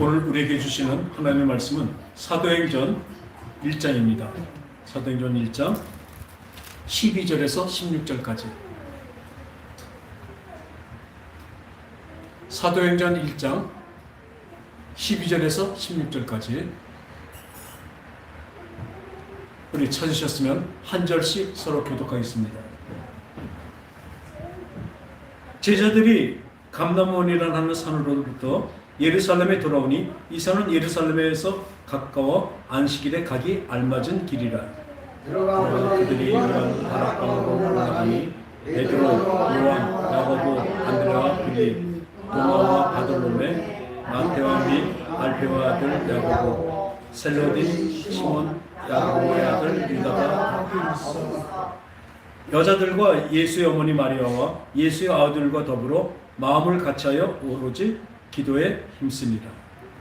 오늘 우리에게 주시는 하나님의 말씀은 사도행전 1장입니다. 사도행전 1장 12절에서 16절까지. 사도행전 1장 12절에서 16절까지. 우리 찾으셨으면 한 절씩 서로 교독하겠습니다. 제자들이 감람원이라는 하는 산으로부터 예루살렘에 돌아오니 이 산은 예루살렘에서 가까워 안식일에 가기 알맞은 길이라. 들어가 그들이 다락방으로 올라가니 베드로, 요한, 야고보, 안드레와 빌립, 도마와 바돌로메, 마테와 및 알페와 아들 야고보, 셀로딘, 시몬, 야고보의 아들 유다가 여자들과 예수의 어머니 마리아와 예수의 아들과 더불어 마음을 같이하여 오로지 기도에 힘씁니다.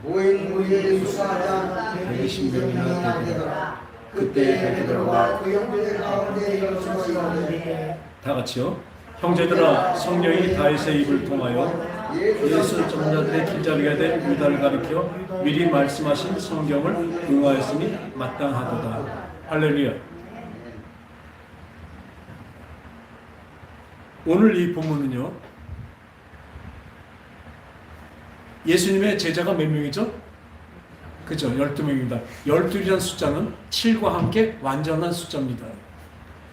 모인 무리의 수사자 120명이나 되더라. 그때 베드로가 그 형제들 가운데 일어서서 이르되 다 같이요. 형제들아, 성령이 다윗의 입을 통하여 예수 전자들의 길잡이가 된 유다를 가리켜 미리 말씀하신 성경을 응하였으니 마땅하도다. 할렐루야. 오늘 이 본문은요, 예수님의 제자가 몇 명이죠? 그죠? 12명입니다. 12이라는 숫자는 7과 함께 완전한 숫자입니다.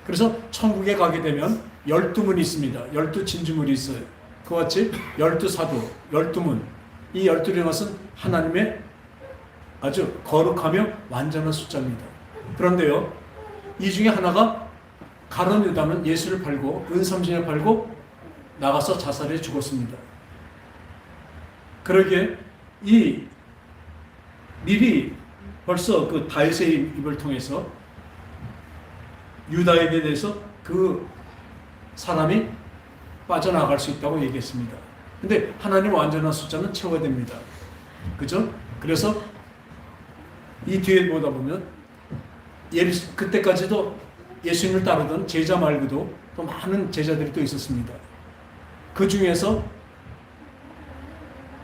그래서 천국에 가게 되면 12문이 있습니다. 12진주물이 있어요. 그와 같이 12사도, 12문. 이 12이라는 것은 하나님의 아주 거룩하며 완전한 숫자입니다. 그런데요, 이 중에 하나가 가룟 유다는 예수를 팔고 은삼신을 팔고 나가서 자살해 죽었습니다. 그러기에 이 미리 벌써 그 다윗의 입을 통해서 유다에게 대해서 그 사람이 빠져나갈 수 있다고 얘기했습니다. 근데 하나님 완전한 숫자는 채워야 됩니다. 그죠? 그래서 이 뒤에 보다 보면 그때까지도 예수님을 따르던 제자 말고도 또 많은 제자들이 또 있었습니다. 그 중에서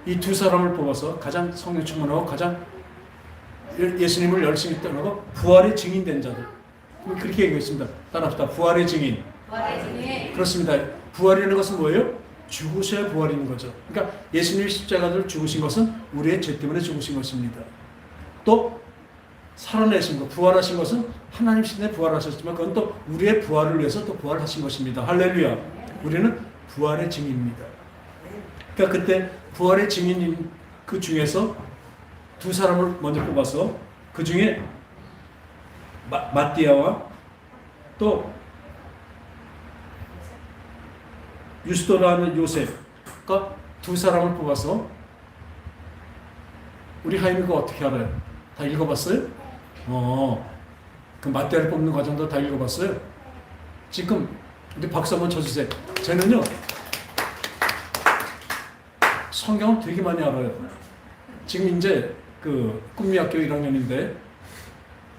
이 두 사람을 뽑아서 가장 성령 충만하고 가장 예수님을 열심히 따르고 부활의 증인된 자들. 그렇게 얘기했습니다. 따라합시다. 부활의 증인. 부활의 증인. 그렇습니다. 부활이라는 것은 뭐예요? 죽으셔야 부활인 거죠. 그러니까 예수님이 십자가를 죽으신 것은 우리의 죄 때문에 죽으신 것입니다. 또 살아내신 것, 부활하신 것은 하나님 신에 부활하셨지만 그건 또 우리의 부활을 위해서 또 부활하신 것입니다. 할렐루야. 우리는 부활의 증인입니다. 그러니까 그때 부활의 증인인 그 중에서 두 사람을 먼저 뽑아서 그 중에 마띠아와 또 유스도라는 요셉과 두 사람을 뽑아서 우리 하임이가 어떻게 알아요? 다 읽어봤어요? 그 마띠아를 뽑는 과정도 다 읽어봤어요? 지금 우리 박수 한번 쳐주세요. 저는요 성경을 되게 많이 알아요. 지금 이제 그 꿈미학교 1학년인데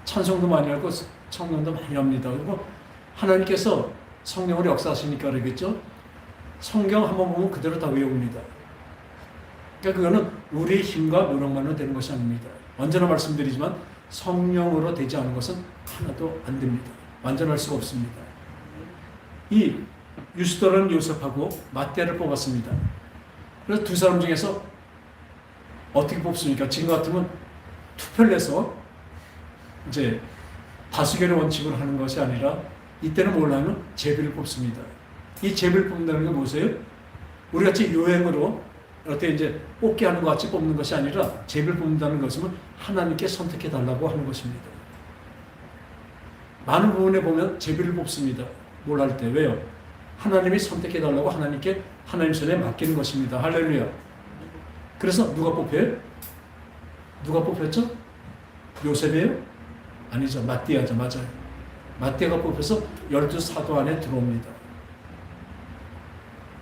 찬송도 많이 알고 성경도 많이 합니다. 그리고 하나님께서 성령을 역사하시니까 그러겠죠. 성경 한번 보면 그대로 다 외웁니다. 그러니까 그거는 우리의 힘과 노력만으로 되는 것이 아닙니다. 언제나 말씀드리지만 성령으로 되지 않은 것은 하나도 안 됩니다. 완전할 수가 없습니다. 이 유스도라는 요셉하고 마띠아를 뽑았습니다. 그래서 두 사람 중에서 어떻게 뽑습니까? 지금 같으면 투표를 해서 이제 다수결의 원칙으로 하는 것이 아니라 이때는 뭘 하면 제비를 뽑습니다. 이 제비를 뽑는다는 게 무엇이에요? 우리 같이 요행으로 어떻게 이제 뽑기 하는 것 같이 뽑는 것이 아니라 제비를 뽑는다는 것은 하나님께 선택해 달라고 하는 것입니다. 많은 부분에 보면 제비를 뽑습니다. 뭘 할 때. 왜요? 하나님이 선택해 달라고 하나님께 하나님 손에 맡기는 것입니다. 할렐루야. 그래서 누가 뽑혀요? 누가 뽑혔죠? 요셉이에요? 아니죠. 마띠아죠. 맞아요. 마띠아가 뽑혀서 12사도 안에 들어옵니다.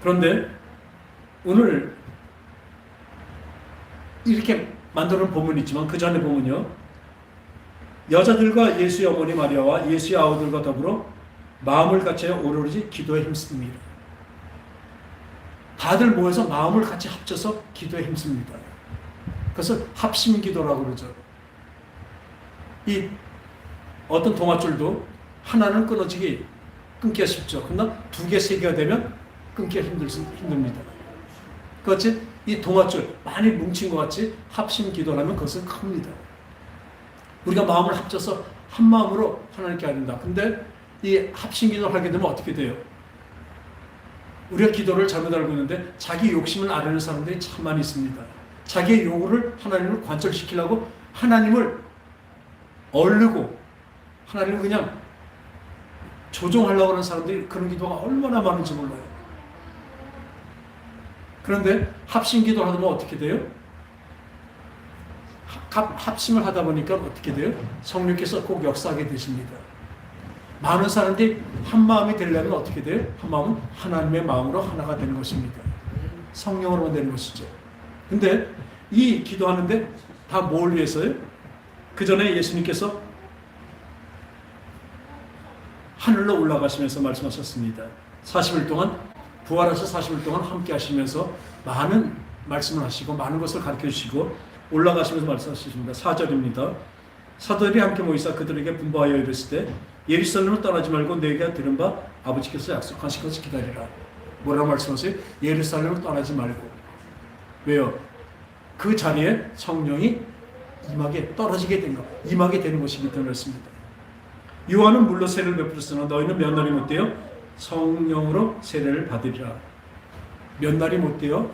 그런데 오늘 이렇게 만드는 본문이 있지만 그 전에 보면요, 여자들과 예수의 어머니 마리아와 예수의 아우들과 더불어 마음을 같이하여 오로지 기도에 힘씁니다. 다들 모여서 마음을 같이 합쳐서 기도에 힘씁니다. 그것을 합심기도라고 그러죠. 이 어떤 동아줄도 하나는 끊기가 쉽죠. 그러나 두 개, 세 개가 되면 끊기가 힘듭니다. 그렇지? 이 동아줄 많이 뭉친 것 같이 합심기도를 하면 그것은 큽니다. 우리가 마음을 합쳐서 한 마음으로 하나님께 아린다. 근데 이 합심기도를 하게 되면 어떻게 돼요? 우리가 기도를 잘못 알고 있는데 자기 욕심을 아뢰는 사람들이 참 많이 있습니다. 자기의 요구를 하나님을 관철시키려고 하나님을 얼르고 하나님을 그냥 조종하려고 하는 사람들이 그런 기도가 얼마나 많은지 몰라요. 그런데 합심기도를 하다 보면 어떻게 돼요? 합심을 하다 보니까 어떻게 돼요? 성령께서 꼭 역사하게 되십니다. 많은 사람들이 한 마음이 되려면 어떻게 돼요? 한 마음은 하나님의 마음으로 하나가 되는 것입니다. 성령으로 되는 것이죠. 근데 이 기도하는데 다 뭘 위해서요? 그 전에 예수님께서 하늘로 올라가시면서 말씀하셨습니다. 40일 동안 부활해서 40일 동안 함께 하시면서 많은 말씀을 하시고 많은 것을 가르쳐 주시고 올라가시면서 말씀하십니다. 4절입니다. 사도들이 함께 모이사 그들에게 분부하여 이르시되 예루살렘을 떠나지 말고 내가 들은 바 아버지께서 약속하신 것을 기다리라. 뭐라고 말씀하세요? 예루살렘을 떠나지 말고. 왜요? 그 자리에 성령이 떨어지게 된 것, 임하게 되는 것이기 때문에 그렇습니다. 요한은 물로 세례를 베풀었으나 너희는 몇 날이 못 되어 성령으로 세례를 받으리라. 몇 날이 못 되어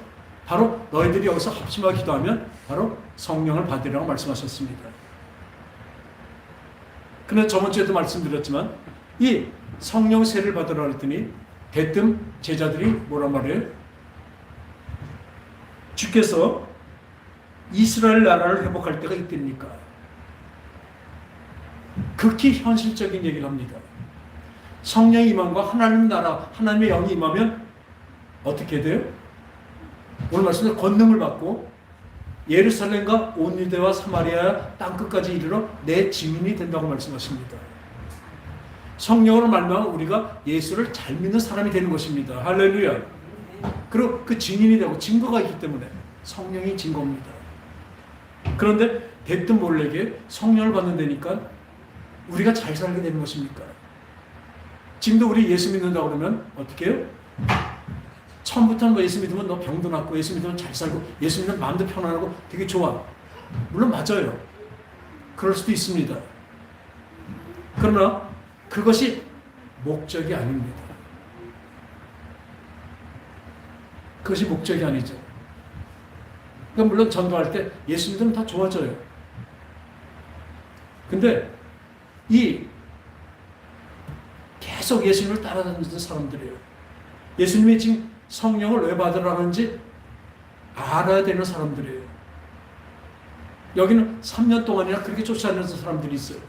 바로 너희들이 여기서 합심하게 기도하면 바로 성령을 받으리라고 말씀하셨습니다. 그런데 저번 주에도 말씀드렸지만 이 성령 세례를 받으라 그랬더니 대뜸 제자들이 뭐란 말이에요? 주께서 이스라엘 나라를 회복할 때가 이때입니까? 극히 현실적인 얘기를 합니다. 성령의 임함과 하나님 나라, 하나님의 영이 임하면 어떻게 돼요? 오늘 말씀에 권능을 받고 예루살렘과 온 유대와 사마리아 땅끝까지 이르러 내 증인이 된다고 말씀하십니다. 성령으로 말미암아 우리가 예수를 잘 믿는 사람이 되는 것입니다. 할렐루야. 그리고 그 증인이 되고 증거가 있기 때문에 성령이 증거입니다. 그런데 대뜸 몰래게 성령을 받는다니까 우리가 잘 살게 되는 것입니까? 지금도 우리 예수 믿는다고 그러면 어떻게 해요? 처음부터는 뭐 예수 믿으면 너 병도 낫고 예수 믿으면 잘 살고 예수 믿으면 마음도 편안하고 되게 좋아. 물론 맞아요. 그럴 수도 있습니다. 그러나 그것이 목적이 아닙니다. 그것이 목적이 아니죠. 그러니까 물론 전도할 때 예수 믿으면 다 좋아져요. 근데 계속 예수님을 따라다니는 사람들이에요. 예수님이 지금 성령을 왜 받으라는지 알아야 되는 사람들이에요. 여기는 3년 동안이나 그렇게 쫓아다니는 사람들이 있어요.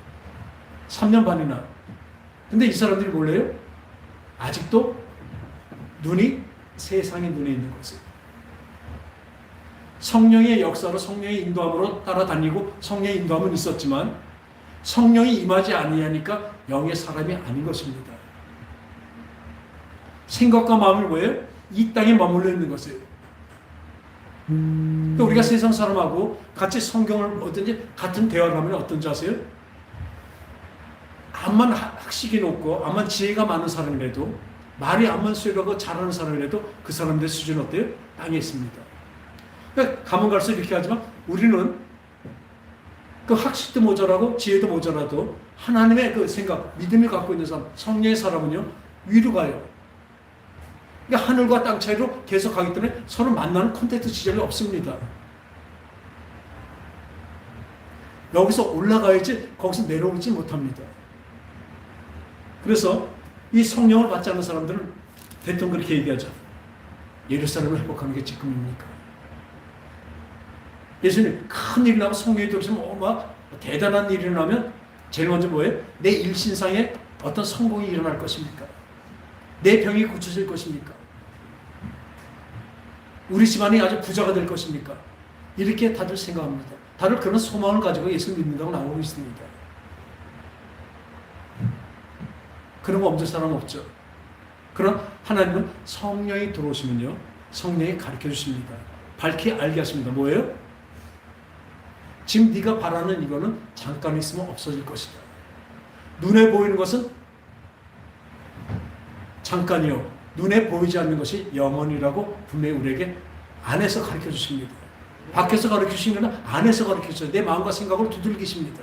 3년 반이나. 근데 이 사람들이 몰라요? 아직도 세상의 눈에 있는 것이에요. 성령의 역사로 성령의 인도함으로 따라다니고 성령의 인도함은 있었지만 성령이 임하지 아니하니까 영의 사람이 아닌 것입니다. 생각과 마음을 뭐예요? 이 땅에 머물러 있는 것이에요. 그러니까 우리가 세상 사람하고 같이 성경을 어떤지 같은 대화를 하면 어떤지 아세요? 암만 학식이 높고 암만 지혜가 많은 사람이라도 말이 암만 수요하고 잘하는 사람이라도 그 사람들의 수준은 어때요? 땅에 있습니다. 그러니까 가면 갈수록 이렇게 하지만 우리는 그 학식도 모자라고 지혜도 모자라도 하나님의 그 생각, 믿음을 갖고 있는 사람, 성령의 사람은요 위로 가요. 그러니까 하늘과 땅 차이로 계속 가기 때문에 서로 만나는 콘택트 지점이 없습니다. 여기서 올라가야지 거기서 내려오지 못합니다. 그래서 이 성령을 받지 않는 사람들은 대통령 그렇게 얘기하죠. 예루살렘을 회복하는 게 지금입니까? 예수님 큰 일이 나면 성령이 들어오시면 막 대단한 일이 일어나면 제일 먼저 뭐예요? 내 일신상에 어떤 성공이 일어날 것입니까? 내 병이 고쳐질 것입니까? 우리 집안이 아주 부자가 될 것입니까? 이렇게 다들 생각합니다. 다들 그런 소망을 가지고 예수 믿는다고 나오고 있습니다. 그런 거 없는 사람 없죠. 그럼 하나님은 성령이 들어오시면요 성령이 가르쳐 주십니다. 밝히 알게 하십니다. 뭐예요? 지금 네가 바라는 이거는 잠깐 있으면 없어질 것이다. 눈에 보이는 것은 잠깐이요. 눈에 보이지 않는 것이 영원이라고 분명히 우리에게 안에서 가르쳐 주십니다. 밖에서 가르쳐 주시는 건 안에서 가르쳐 주셔요. 내 마음과 생각을 두들기십니다.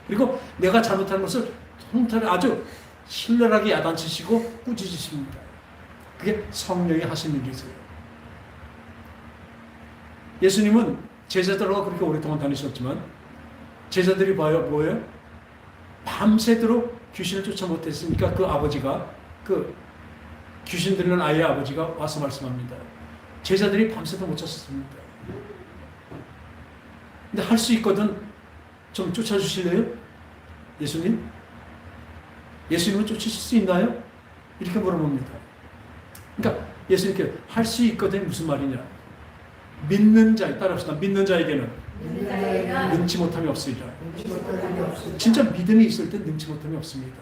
그리고 내가 잘못하는 것을 통탄 아주 신랄하게 야단치시고 꾸짖으십니다. 그게 성령이 하신 일이세요. 예수님은 제자들과 그렇게 오랫동안 다니셨지만 제자들이 봐요 뭐예요? 밤새도록 귀신을 쫓아 못했으니까 그 아버지가 그 귀신 들리는 아이의 아버지가 와서 말씀합니다. 제자들이 밤새도 못 쫓았습니다. 근데 할 수 있거든 좀 쫓아주실래요? 예수님? 예수님은 쫓으실 수 있나요? 이렇게 물어봅니다. 그러니까 예수님께 할 수 있거든 무슨 말이냐? 믿는 자, 따라합시다. 믿는 자에게는 능치 못함이 없으리라. 진짜 믿음이 있을 때 능치 못함이 없습니다.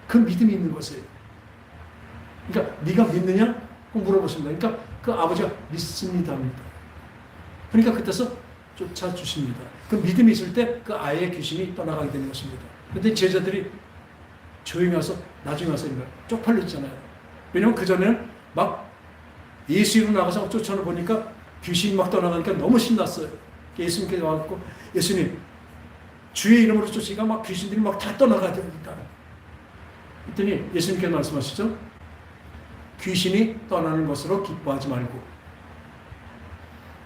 그 믿음이 있는 것이에요. 그러니까 네가 믿느냐? 물어보십니다. 그러니까 그 아버지가 믿습니다. 그러니까 그때서 쫓아주십니다. 그 믿음이 있을 때 그 아이의 귀신이 떠나가게 되는 것입니다. 그런데 제자들이 조용히 와서 나중에 와서 쪽팔렸잖아요. 왜냐하면 그전에는 막 예수 이름 나가서 쫓아보니까 귀신이 막 떠나가니까 너무 신났어요. 예수님께 와갖고 예수님 주의 이름으로 쫓으니까 막 귀신들이 막 다 떠나가야 됩니다. 그랬더니 예수님께 말씀하시죠. 귀신이 떠나는 것으로 기뻐하지 말고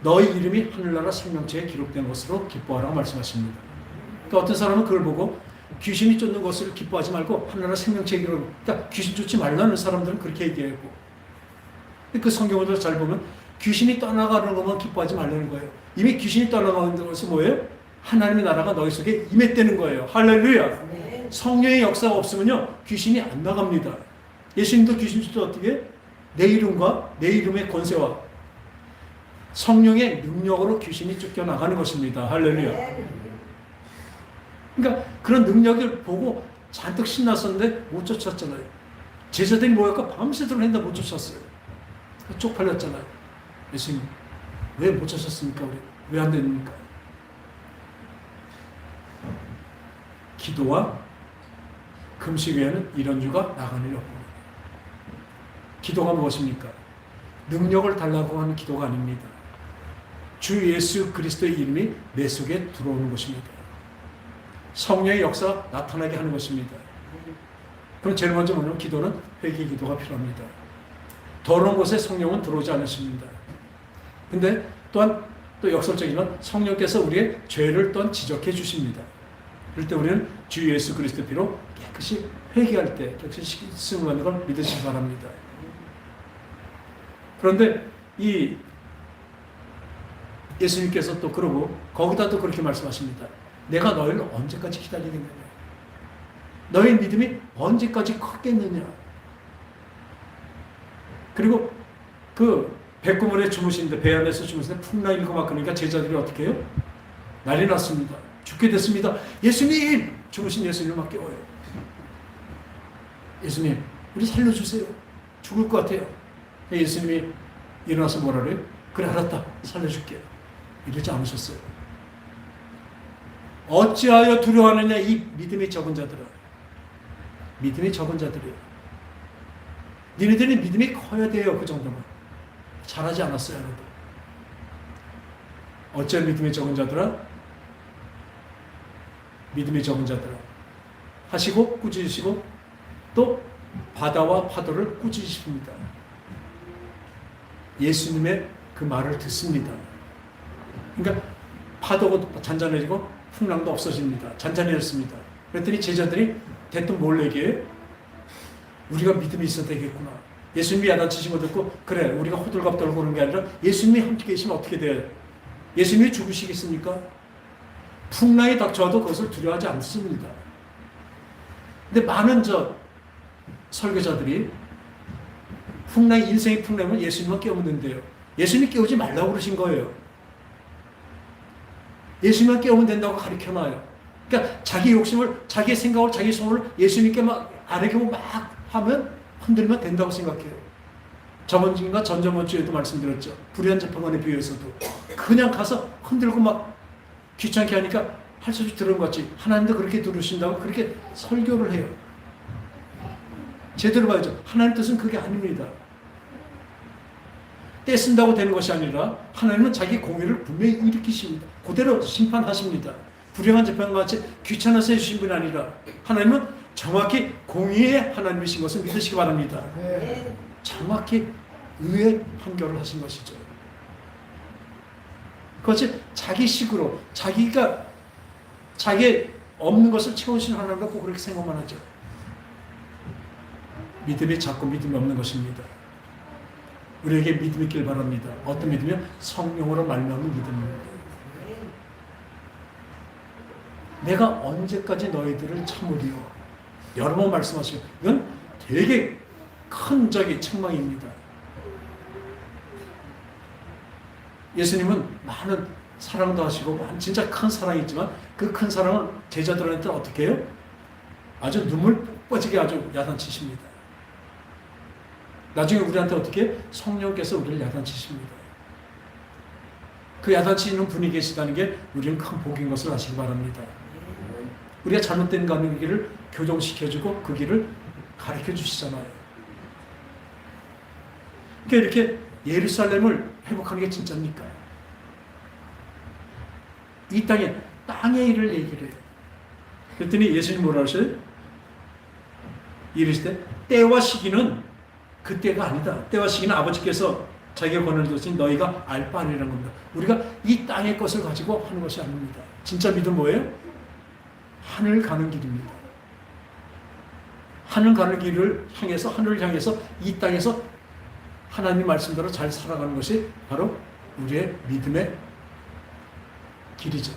너희 이름이 하늘나라 생명체에 기록된 것으로 기뻐하라고 말씀하십니다. 그러니까 어떤 사람은 그걸 보고 귀신이 쫓는 것을 기뻐하지 말고 하늘나라 생명체에 기록, 그러니까 귀신 쫓지 말라는 사람들은 그렇게 얘기하고 그 성경을 잘 보면 귀신이 떠나가는 것만 기뻐하지 말라는 거예요. 이미 귀신이 떠나가는 것은 뭐예요? 하나님의 나라가 너희 속에 임했다는 거예요. 할렐루야. 네. 성령의 역사가 없으면요 귀신이 안 나갑니다. 예수님도 귀신 쫓을 때 어떻게? 내 이름과 내 이름의 권세와 성령의 능력으로 귀신이 쫓겨나가는 것입니다. 할렐루야. 그러니까 그런 능력을 보고 잔뜩 신났었는데 못 쫓았잖아요. 제자들이 뭐랄까 밤새도록 했는데 못 쫓았어요. 쪽팔렸잖아요. 예수님 왜 못 쫓았습니까? 우리 왜 안 됩니까? 기도와 금식 외에는 이런 주가 나가는 일 없고 기도가 무엇입니까? 능력을 달라고 하는 기도가 아닙니다. 주 예수 그리스도의 이름이 내 속에 들어오는 것입니다. 성령의 역사가 나타나게 하는 것입니다. 그럼 제일 먼저 뭐냐면 기도는 회개 기도가 필요합니다. 더러운 곳에 성령은 들어오지 않으십니다. 근데 또한 또 역설적이지만 성령께서 우리의 죄를 또한 지적해 주십니다. 그럴 때 우리는 주 예수 그리스도 피로 깨끗이 회개할 때 깨끗이 씻음을 받는 걸 믿으시기 바랍니다. 그런데 이 예수님께서 또 그러고 거기다 또 그렇게 말씀하십니다. 내가 너희를 언제까지 기다리겠느냐? 너희 믿음이 언제까지 컸겠느냐? 그리고 그 백구문에 주무시는데 배 안에서 주무시는데 풍랑 일고 막 그러니까 제자들이 어떻게 해요? 난리 났습니다. 죽게 됐습니다. 예수님! 주무신 예수님을 막 깨워요. 예수님 우리 살려주세요. 죽을 것 같아요. 예수님이 일어나서 뭐라 그래요? 그래 알았다. 살려줄게. 이러지 않으셨어요. 어찌하여 두려워하느냐 이 믿음이 적은 자들아. 믿음이 적은 자들이에요. 니네들이 믿음이 커야 돼요. 그 정도면. 잘하지 않았어요. 여러분. 어찌하여 믿음이 적은 자들아. 믿음이 적은 자들아. 하시고 꾸짖으시고 또 바다와 파도를 꾸짖으십니다. 예수님의 그 말을 듣습니다. 그러니까 파도가 잔잔해지고 풍랑도 없어집니다. 잔잔해졌습니다. 그랬더니 제자들이 대뜸 뭘 얘기해요? 우리가 믿음이 있어야 되겠구나. 예수님이 야단치신 거 듣고 그래 우리가 호들갑 떨고 그런 게 아니라 예수님이 함께 계시면 어떻게 돼요? 예수님이 죽으시겠습니까? 풍랑이 닥쳐와도 그것을 두려워하지 않습니다. 근데 많은 설교자들이 인생의 풍랑은 예수님만 깨우면 된대요. 예수님이 깨우지 말라고 그러신 거예요. 예수님만 깨우면 된다고 가르쳐놔요. 그러니까 자기 욕심을, 자기 생각을, 자기 소원을 예수님께 막 아뢰고 막 하면 흔들면 된다고 생각해요. 저번 주인가 전저번 주에도 말씀드렸죠. 불의한 재판관에 비유해서도 그냥 가서 흔들고 막 귀찮게 하니까 할 수 없이 들은 것 같이 하나님도 그렇게 들으신다고 그렇게 설교를 해요. 제대로 봐야죠. 하나님 뜻은 그게 아닙니다. 떼쓴다고 되는 것이 아니라 하나님은 자기 공의를 분명히 일으키십니다. 그대로 심판하십니다. 불행한 재판과 같이 귀찮아서 해주신 분이 아니라 하나님은 정확히 공의의 하나님이신 것을 믿으시기 바랍니다. 정확히 의의 판결을 하신 것이죠. 그것이 자기 식으로 자기가 자기의 없는 것을 채우신 하나님 갖고 그렇게 생각만 하죠. 믿음이 자꾸 믿음이 없는 것입니다. 우리에게 믿음이 있길 바랍니다. 어떤 믿음이요? 성령으로 말미암은 믿음입니다. 내가 언제까지 너희들을 참으리요? 여러 번 말씀하시고 이건 되게 큰 책망입니다. 예수님은 많은 사랑도 하시고 진짜 큰 사랑이 있지만 그 큰 사랑은 제자들한테 어떻게 해요? 아주 눈물 뻗지게 아주 야단치십니다. 나중에 우리한테 어떻게 해요? 성령께서 우리를 야단치십니다. 그 야단치는 분이 계시다는 게 우리는 큰 복인 것을 아시기 바랍니다. 우리가 잘못된 가는 길을 교정시켜주고 그 길을 가르쳐 주시잖아요. 그러니까 이렇게 예루살렘을 회복하는 게 진짜입니까? 이 땅의 일을 얘기를 해요. 그랬더니 예수님 뭐라 하셔요? 이르시되 때와 시기는 그때가 아니다. 때와 시기는 아버지께서 자기가 권한을 주신 너희가 알 바 아니라는 겁니다. 우리가 이 땅의 것을 가지고 하는 것이 아닙니다. 진짜 믿음 뭐예요? 하늘 가는 길입니다. 하늘 가는 길을 향해서 하늘을 향해서 이 땅에서 하나님 말씀대로 잘 살아가는 것이 바로 우리의 믿음의 길이죠.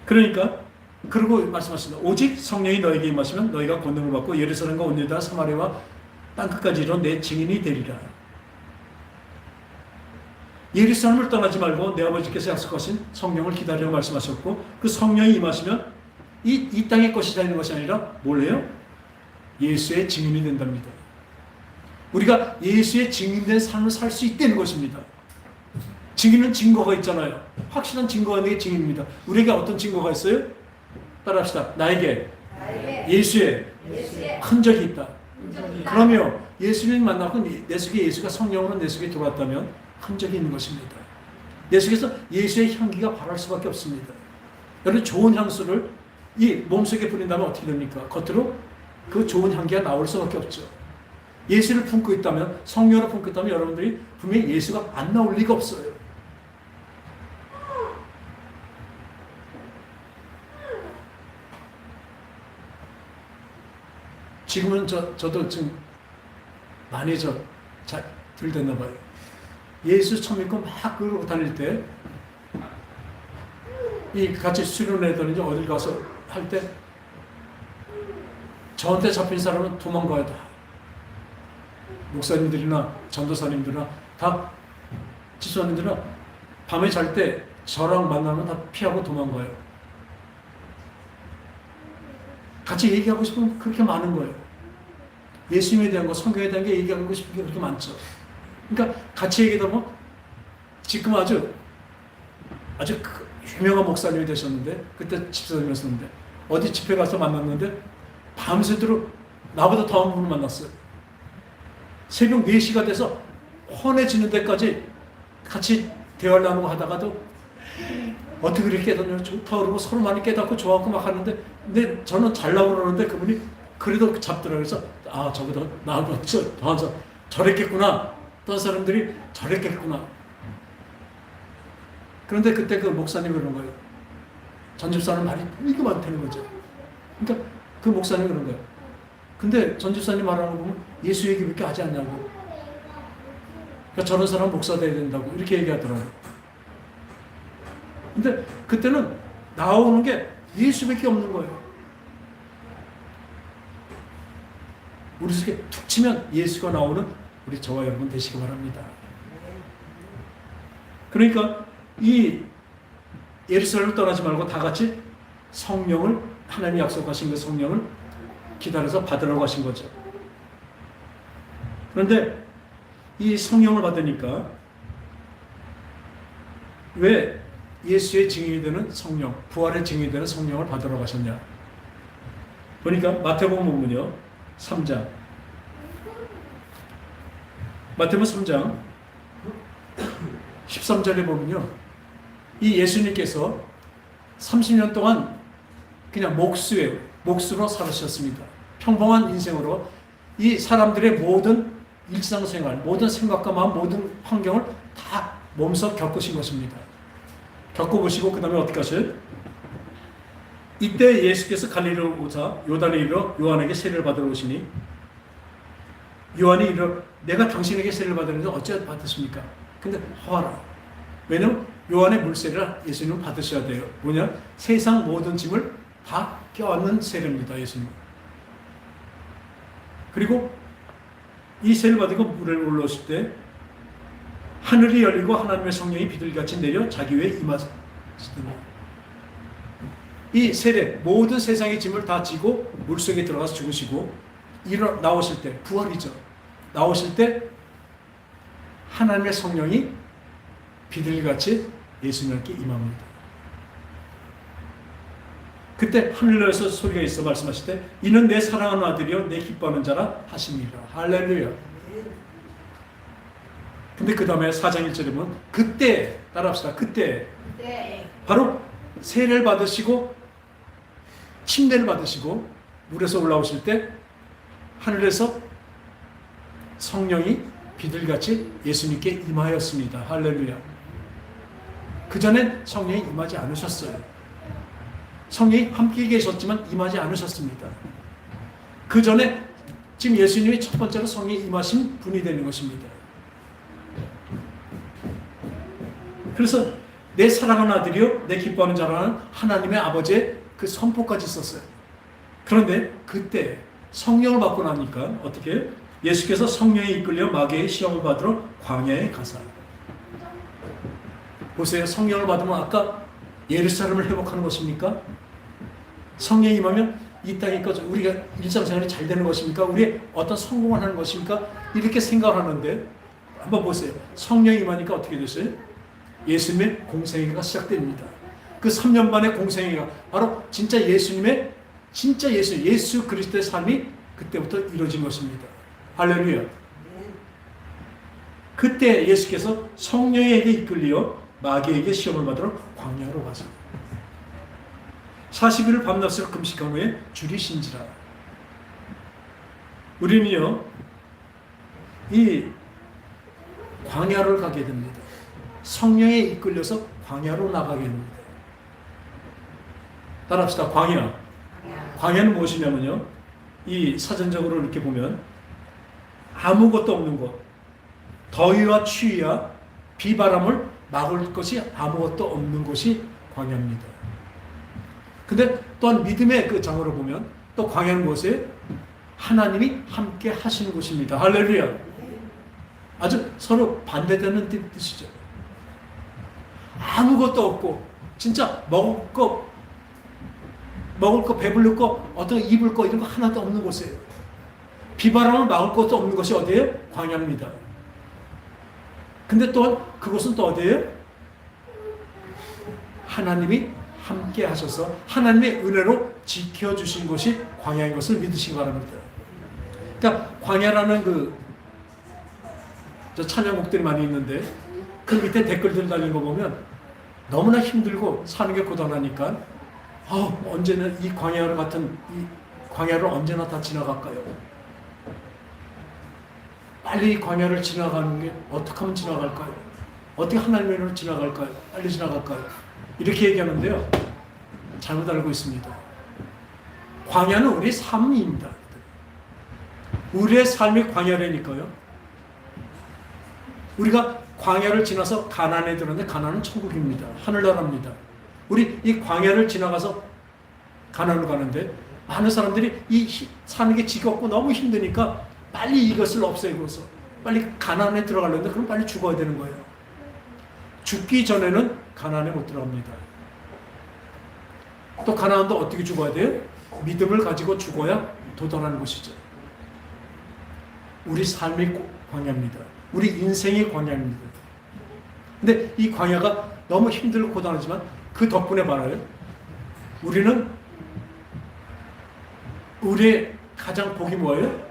그러니까 그리고 말씀하십니다. 오직 성령이 너에게 임하시면 너희가 권능을 받고 예루살렘과 온 유다 사마리아와 땅끝까지 이르러 내 증인이 되리라. 예루살렘을 떠나지 말고 내 아버지께서 약속하신 성령을 기다리라고 말씀하셨고 그 성령이 임하시면 이 땅의 것이 되는 것이 아니라 뭘 해요? 예수의 증인이 된답니다. 우리가 예수의 증인된 삶을 살 수 있다는 것입니다. 증인은 증거가 있잖아요. 확실한 증거가 있는 게 증인입니다. 우리에게 어떤 증거가 있어요? 따라합시다. 나에게 예수의 흔적이 있다. 그러면 예수님 만나고 내 속에 예수가 성령으로 내 속에 들어왔다면 흔적이 있는 것입니다. 내 속에서 예수의 향기가 발할 수밖에 없습니다. 여러분 좋은 향수를 이 몸속에 뿌린다면 어떻게 됩니까? 겉으로 그 좋은 향기가 나올 수밖에 없죠. 예수를 품고 있다면, 성령을 품고 있다면 여러분들이 분명히 예수가 안 나올 리가 없어요. 지금은 저도 지금 많이 잘 들렸나 봐요. 예수 처음 믿고 막 그러고 다닐 때, 이 같이 수련회든지 어딜 가서 할 때, 저한테 잡힌 사람은 도망가야 돼. 목사님들이나 전도사님들이나 다 지도자님들이나 밤에 잘 때 저랑 만나면 다 피하고 도망가요. 같이 얘기하고 싶으면 그렇게 많은 거예요. 예수님에 대한 거, 성경에 대한 게 얘기하고 싶은 게 그렇게 많죠. 그러니까 같이 얘기하다 보면 지금 아주 유명한 목사님이 되셨는데 그때 집사님이었는데 어디 집회 가서 만났는데 밤새도록 나보다 더한 분을 만났어요. 새벽 4시가 돼서 헌해지는 데까지 같이 대화를 나누고 하다가도 어떻게 그렇게 깨닫냐 좋다 그러고 서로 많이 깨닫고 좋아하고 막 하는데 근데 저는 잘 나오는데 그분이 그래도 잡더라고요. 그래서 저보다 나보다 더 저랬겠구나. 어떤 사람들이 저랬겠구나. 그런데 그때 그 목사님이 그런 거예요. 전 집사는 말이 되게 많다는 거죠. 그러니까 그 목사님이 그런 거예요. 근데 전 집사님 말하는 거 보면 예수 얘기 왜 이렇게 하지 않냐고. 그러니까 저런 사람 목사 돼야 된다고 이렇게 얘기하더라고요. 근데 그때는 나오는 게 예수밖에 없는 거예요. 우리 속에 툭 치면 예수가 나오는 우리 저와 여러분 되시기 바랍니다. 그러니까 이 예루살렘을 떠나지 말고 다 같이 성령을 하나님이 약속하신 그 성령을 기다려서 받으라고 하신 거죠. 그런데 이 성령을 받으니까 왜 예수의 증인이 되는 성령, 부활의 증인이 되는 성령을 받으러 가셨냐? 보니까 마태복음 보면요, 3장. 마태복음 3장 13절에 보면요, 이 예수님께서 30년 동안 그냥 몫으로 살으셨습니다. 평범한 인생으로 이 사람들의 모든 일상생활, 모든 생각과 마음, 모든 환경을 다 몸소 겪으신 것입니다. 겪어보시고 그 다음에 어떻게 하셔요? 이때 예수께서 갈릴리로 오사 요단에 이르러 요한에게 세례를 받으러 오시니 요한이 이르러 내가 당신에게 세례를 받으는데 어찌 받으십니까? 근데 하와라. 왜냐면 요한의 물세례를 예수님은 받으셔야 돼요. 뭐냐? 세상 모든 짐을 다 껴안는 세례입니다. 예수님. 그리고 이 세례를 받고 물에 올라오실 때 하늘이 열리고 하나님의 성령이 비둘기같이 내려 자기 위에 임하시더니 이 세례 모든 세상의 짐을 다 지고 물속에 들어가서 죽으시고 나오실 때 부활이죠. 나오실 때 하나님의 성령이 비둘기같이 예수님께 임합니다. 그때 하늘에서 소리가 있어 말씀하실 때 이는 내 사랑하는 아들이요 내 기뻐하는 자라 하십니다. 할렐루야. 근데 그 다음에 4장 1절에 보면 그때 따라합시다. 그때 바로 세례를 받으시고 침례를 받으시고 물에서 올라오실 때 하늘에서 성령이 비둘기같이 예수님께 임하였습니다. 할렐루야. 그 전엔 성령이 임하지 않으셨어요. 성령이 함께 계셨지만 임하지 않으셨습니다. 그 전에 지금 예수님이 첫 번째로 성령이 임하신 분이 되는 것입니다. 그래서 내 사랑하는 아들이요 내 기뻐하는 자라는 하나님의 아버지의 그 선포까지 있었어요. 그런데 그때 성령을 받고 나니까 어떻게 해요? 예수께서 성령에 이끌려 마귀의 시험을 받으러 광야에 가사. 보세요. 성령을 받으면 아까 예루살렘을 회복하는 것입니까? 성령이 임하면 이 땅에 우리가 일상생활이 잘 되는 것입니까? 우리의 어떤 성공을 하는 것입니까? 이렇게 생각을 하는데 한번 보세요. 성령이 임하니까 어떻게 됐어요? 예수님의 공생애가 시작됩니다. 그 3년 반의 공생애가 바로 진짜 예수님의 진짜 예수 그리스도의 삶이 그때부터 이루어진 것입니다. 할렐루야. 그때 예수께서 성령에게 이끌려 마귀에게 시험을 받으러 광야로 가서 40일을 밤낮으로 금식한 후에 줄이신지라. 우리는요 이 광야를 가게 됩니다. 성령에 이끌려서 광야로 나가게 됩니다. 따라합시다. 광야. 광야는 무엇이냐면요, 이 사전적으로 이렇게 보면 아무것도 없는 곳, 더위와 추위와 비바람을 막을 것이 아무것도 없는 곳이 광야입니다. 근데 또한 믿음의 그 장으로 보면 또 광야는 무엇이에요? 하나님이 함께 하시는 곳입니다. 할렐루야. 아주 서로 반대되는 뜻이죠. 아무것도 없고 진짜 먹을 거 배부를 거 어떤 입을 거 이런 거 하나도 없는 곳이에요. 비바람을 막을 것도 없는 것이 어디예요? 광야입니다. 근데 또한 그곳은 또 어디예요? 하나님이 함께 하셔서 하나님의 은혜로 지켜주신 것이 광야인 것을 믿으시기 바랍니다. 그러니까 광야라는 저 찬양곡들이 많이 있는데 그 밑에 댓글들 달린 거 보면 너무나 힘들고 사는 게 고단하니까 언제나 이 광야를 언제나 다 지나갈까요? 빨리 이 광야를 지나가는 게 어떻게 하면 지나갈까요? 어떻게 하나님의 은혜로 지나갈까요? 빨리 지나갈까요? 이렇게 얘기하는데요, 잘못 알고 있습니다. 광야는 우리 삶입니다. 우리의 삶이 광야라니까요. 우리가 광야를 지나서 가나안에 들었는데 가나안은 천국입니다. 하늘나라입니다. 우리 이 광야를 지나가서 가나안으로 가는데 많은 사람들이 사는 게 지겹고 너무 힘드니까 빨리 이것을 없애고서 빨리 가나안에 들어가려는데 그럼 빨리 죽어야 되는 거예요. 죽기 전에는 가나안에 못 들어갑니다. 또 가나안도 어떻게 죽어야 돼요? 믿음을 가지고 죽어야 도달하는 것이죠. 우리 삶이 광야입니다. 우리 인생이 광야입니다. 근데 이 광야가 너무 힘들고 고단하지만 그 덕분에 말아요. 우리는 우리의 가장 복이 뭐예요?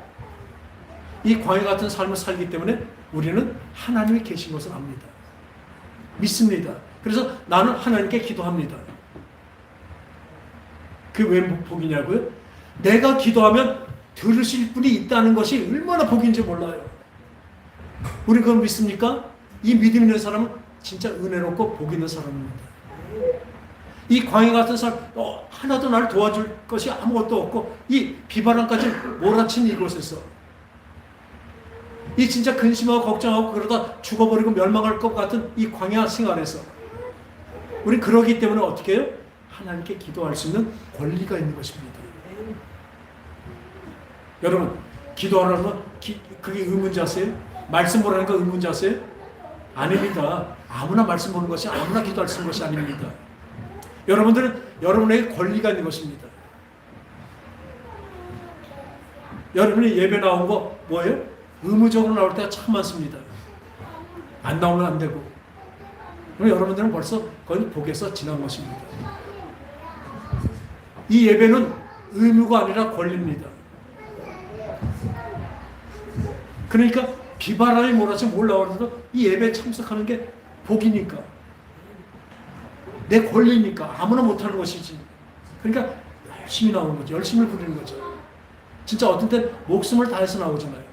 이 광야 같은 삶을 살기 때문에 우리는 하나님이 계신 것을 압니다. 믿습니다. 그래서 나는 하나님께 기도합니다. 그게 왜 복이냐고요? 내가 기도하면 들으실 분이 있다는 것이 얼마나 복인지 몰라요. 우리 그걸 믿습니까? 이 믿음 있는 사람은 진짜 은혜롭고 복 있는 사람입니다. 이 광야 같은 삶, 하나도 나를 도와줄 것이 아무것도 없고 이 비바람까지 몰아친 이곳에서 이 진짜 근심하고 걱정하고 그러다 죽어버리고 멸망할 것 같은 이 광야 생활에서 우리 그러기 때문에 어떻게 해요? 하나님께 기도할 수 있는 권리가 있는 것입니다. 여러분, 기도하라는 건 그게 의문자세요? 말씀 보라는 거 의문자세요? 아닙니다. 아무나 말씀 보는 것이 아무나 기도할 수 있는 것이 아닙니다. 여러분들은 여러분에게 권리가 있는 것입니다. 여러분이 예배 나온 거 뭐예요? 의무적으로 나올 때가 참 많습니다. 안 나오면 안 되고. 그럼 여러분들은 벌써 거의 복에서 지난 것입니다. 이 예배는 의무가 아니라 권리입니다. 그러니까 비바람이 몰아서 올라오더라도 이 예배에 참석하는 게 복이니까. 내 권리니까 아무나 못하는 것이지. 그러니까 열심히 나오는 거죠. 열심히 부리는 거죠. 진짜 어떤 때 목숨을 다해서 나오잖아요.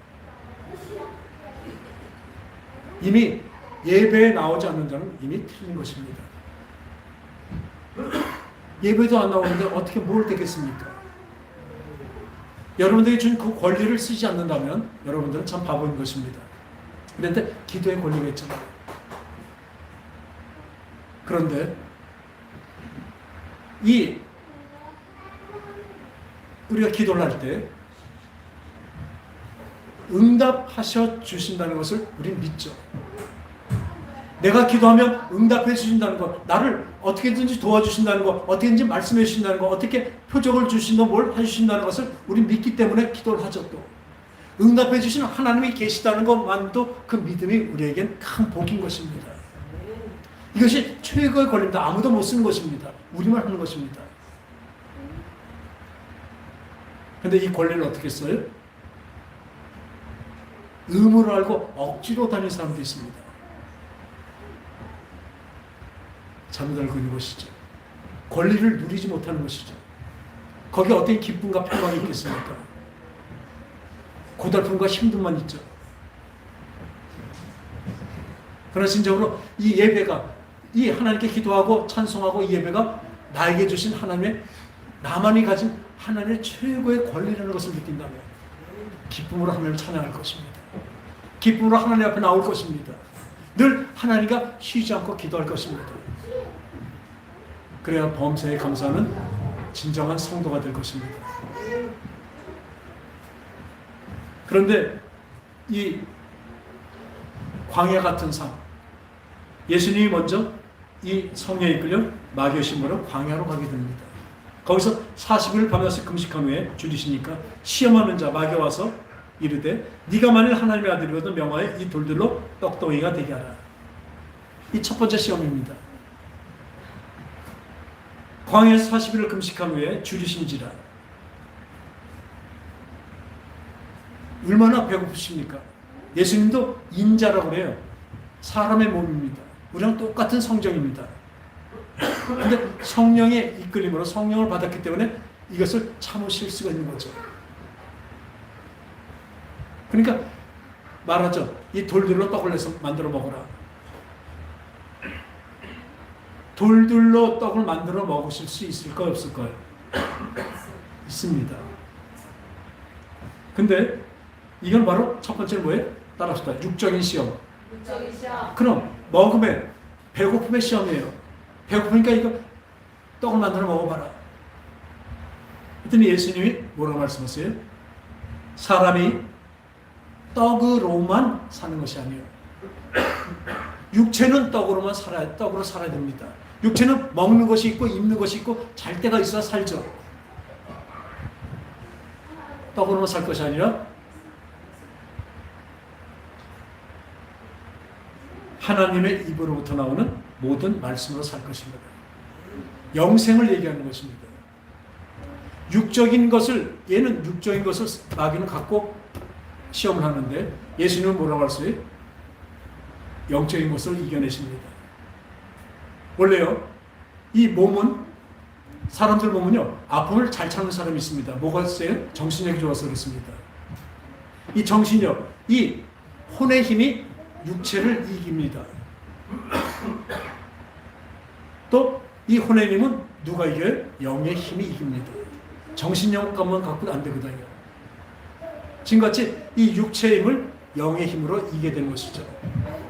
이미 예배에 나오지 않는 자는 이미 틀린 것입니다. 예배도 안 나오는데 어떻게 뭘 되겠습니까? 여러분들이 준 그 권리를 쓰지 않는다면 여러분들은 참 바보인 것입니다. 그런데 기도의 권리가 있잖아요. 그런데 우리가 기도를 할 때 응답하셔 주신다는 것을 우리는 믿죠. 내가 기도하면 응답해 주신다는 것, 나를 어떻게든지 도와주신다는 것, 어떻게든지 말씀해 주신다는 것, 어떻게 표적을 주신다, 뭘 해주신다는 것을 우리는 믿기 때문에 기도를 하죠. 또 응답해 주시는 하나님이 계시다는 것만도 그 믿음이 우리에겐 큰 복인 것입니다. 이것이 최고의 권리입니다. 아무도 못 쓰는 것입니다. 우리만 하는 것입니다. 그런데 이 권리를 어떻게 써요? 의무를 알고 억지로 다니는 사람도 있습니다. 잠을 달고 있는 것이죠. 권리를 누리지 못하는 것이죠. 거기에 어떤 기쁨과 평강이 있겠습니까? 고달픔과 힘듦만 있죠. 그러나 진정으로 이 예배가, 이 하나님께 기도하고 찬송하고 이 예배가 나에게 주신 하나님의, 나만이 가진 하나님의 최고의 권리라는 것을 느낀다면 기쁨으로 하나님을 찬양할 것입니다. 기쁨으로 하나님 앞에 나올 것입니다. 늘 하나님과 쉬지 않고 기도할 것입니다. 그래야 범사에 감사하는 진정한 성도가 될 것입니다. 그런데 이 광야 같은 삶, 예수님이 먼저 이 성령에 이끌려 마귀의심으로 광야로 가게 됩니다. 거기서 40일 밤낮을 금식한 후에 줄이시니까 시험하는 자 마귀가 와서 이르되 네가 만일 하나님의 아들이거든 명하여 이 돌들로 떡덩이가 되게 하라. 이 첫 번째 시험입니다. 광야에서 40일을 금식한 후에 줄이신지라. 얼마나 배고프십니까? 예수님도 인자라고 그래요. 사람의 몸입니다. 우리랑 똑같은 성정입니다. 그런데 성령의 이끌림으로 성령을 받았기 때문에 이것을 참으실 수가 있는 거죠. 그러니까 말하죠. 이 돌들로 떡을 내서 만들어 먹어라. 돌들로 떡을 만들어 먹으실 수 있을까요? 없을까요? 있습니다. 근데 이건 바로 첫 번째 뭐예요? 따라합시다. 육적인 시험. 육적인 시험. 그럼 먹음의, 배고픔의 시험이에요. 배고프니까 이거 떡을 만들어 먹어봐라. 그랬더니 예수님이 뭐라고 말씀하세요? 사람이 떡으로만 사는 것이 아니에요. 육체는 떡으로 살아야 됩니다. 육체는 먹는 것이 있고 입는 것이 있고 잘 때가 있어야 살죠. 떡으로만 살 것이 아니라 하나님의 입으로부터 나오는 모든 말씀으로 살 것입니다. 영생을 얘기하는 것입니다. 육적인 것을, 얘는 육적인 것을 마귀는 갖고 시험을 하는데 예수님은 뭐라고 했어요? 영적인 것을 이겨내십니다. 원래요, 이 몸은, 사람들 몸은요, 아픔을 잘 참는 사람이 있습니다. 뭐가 있어요? 정신력이 좋아서 그렇습니다. 이 정신력, 이 혼의 힘이 육체를 이깁니다. 또 이 혼의 힘은 누가 이겨요? 영의 힘이 이깁니다. 정신력감만 갖고는 안 되거든요. 지금같이 이 육체의 힘을 영의 힘으로 이기게 되는 것이죠.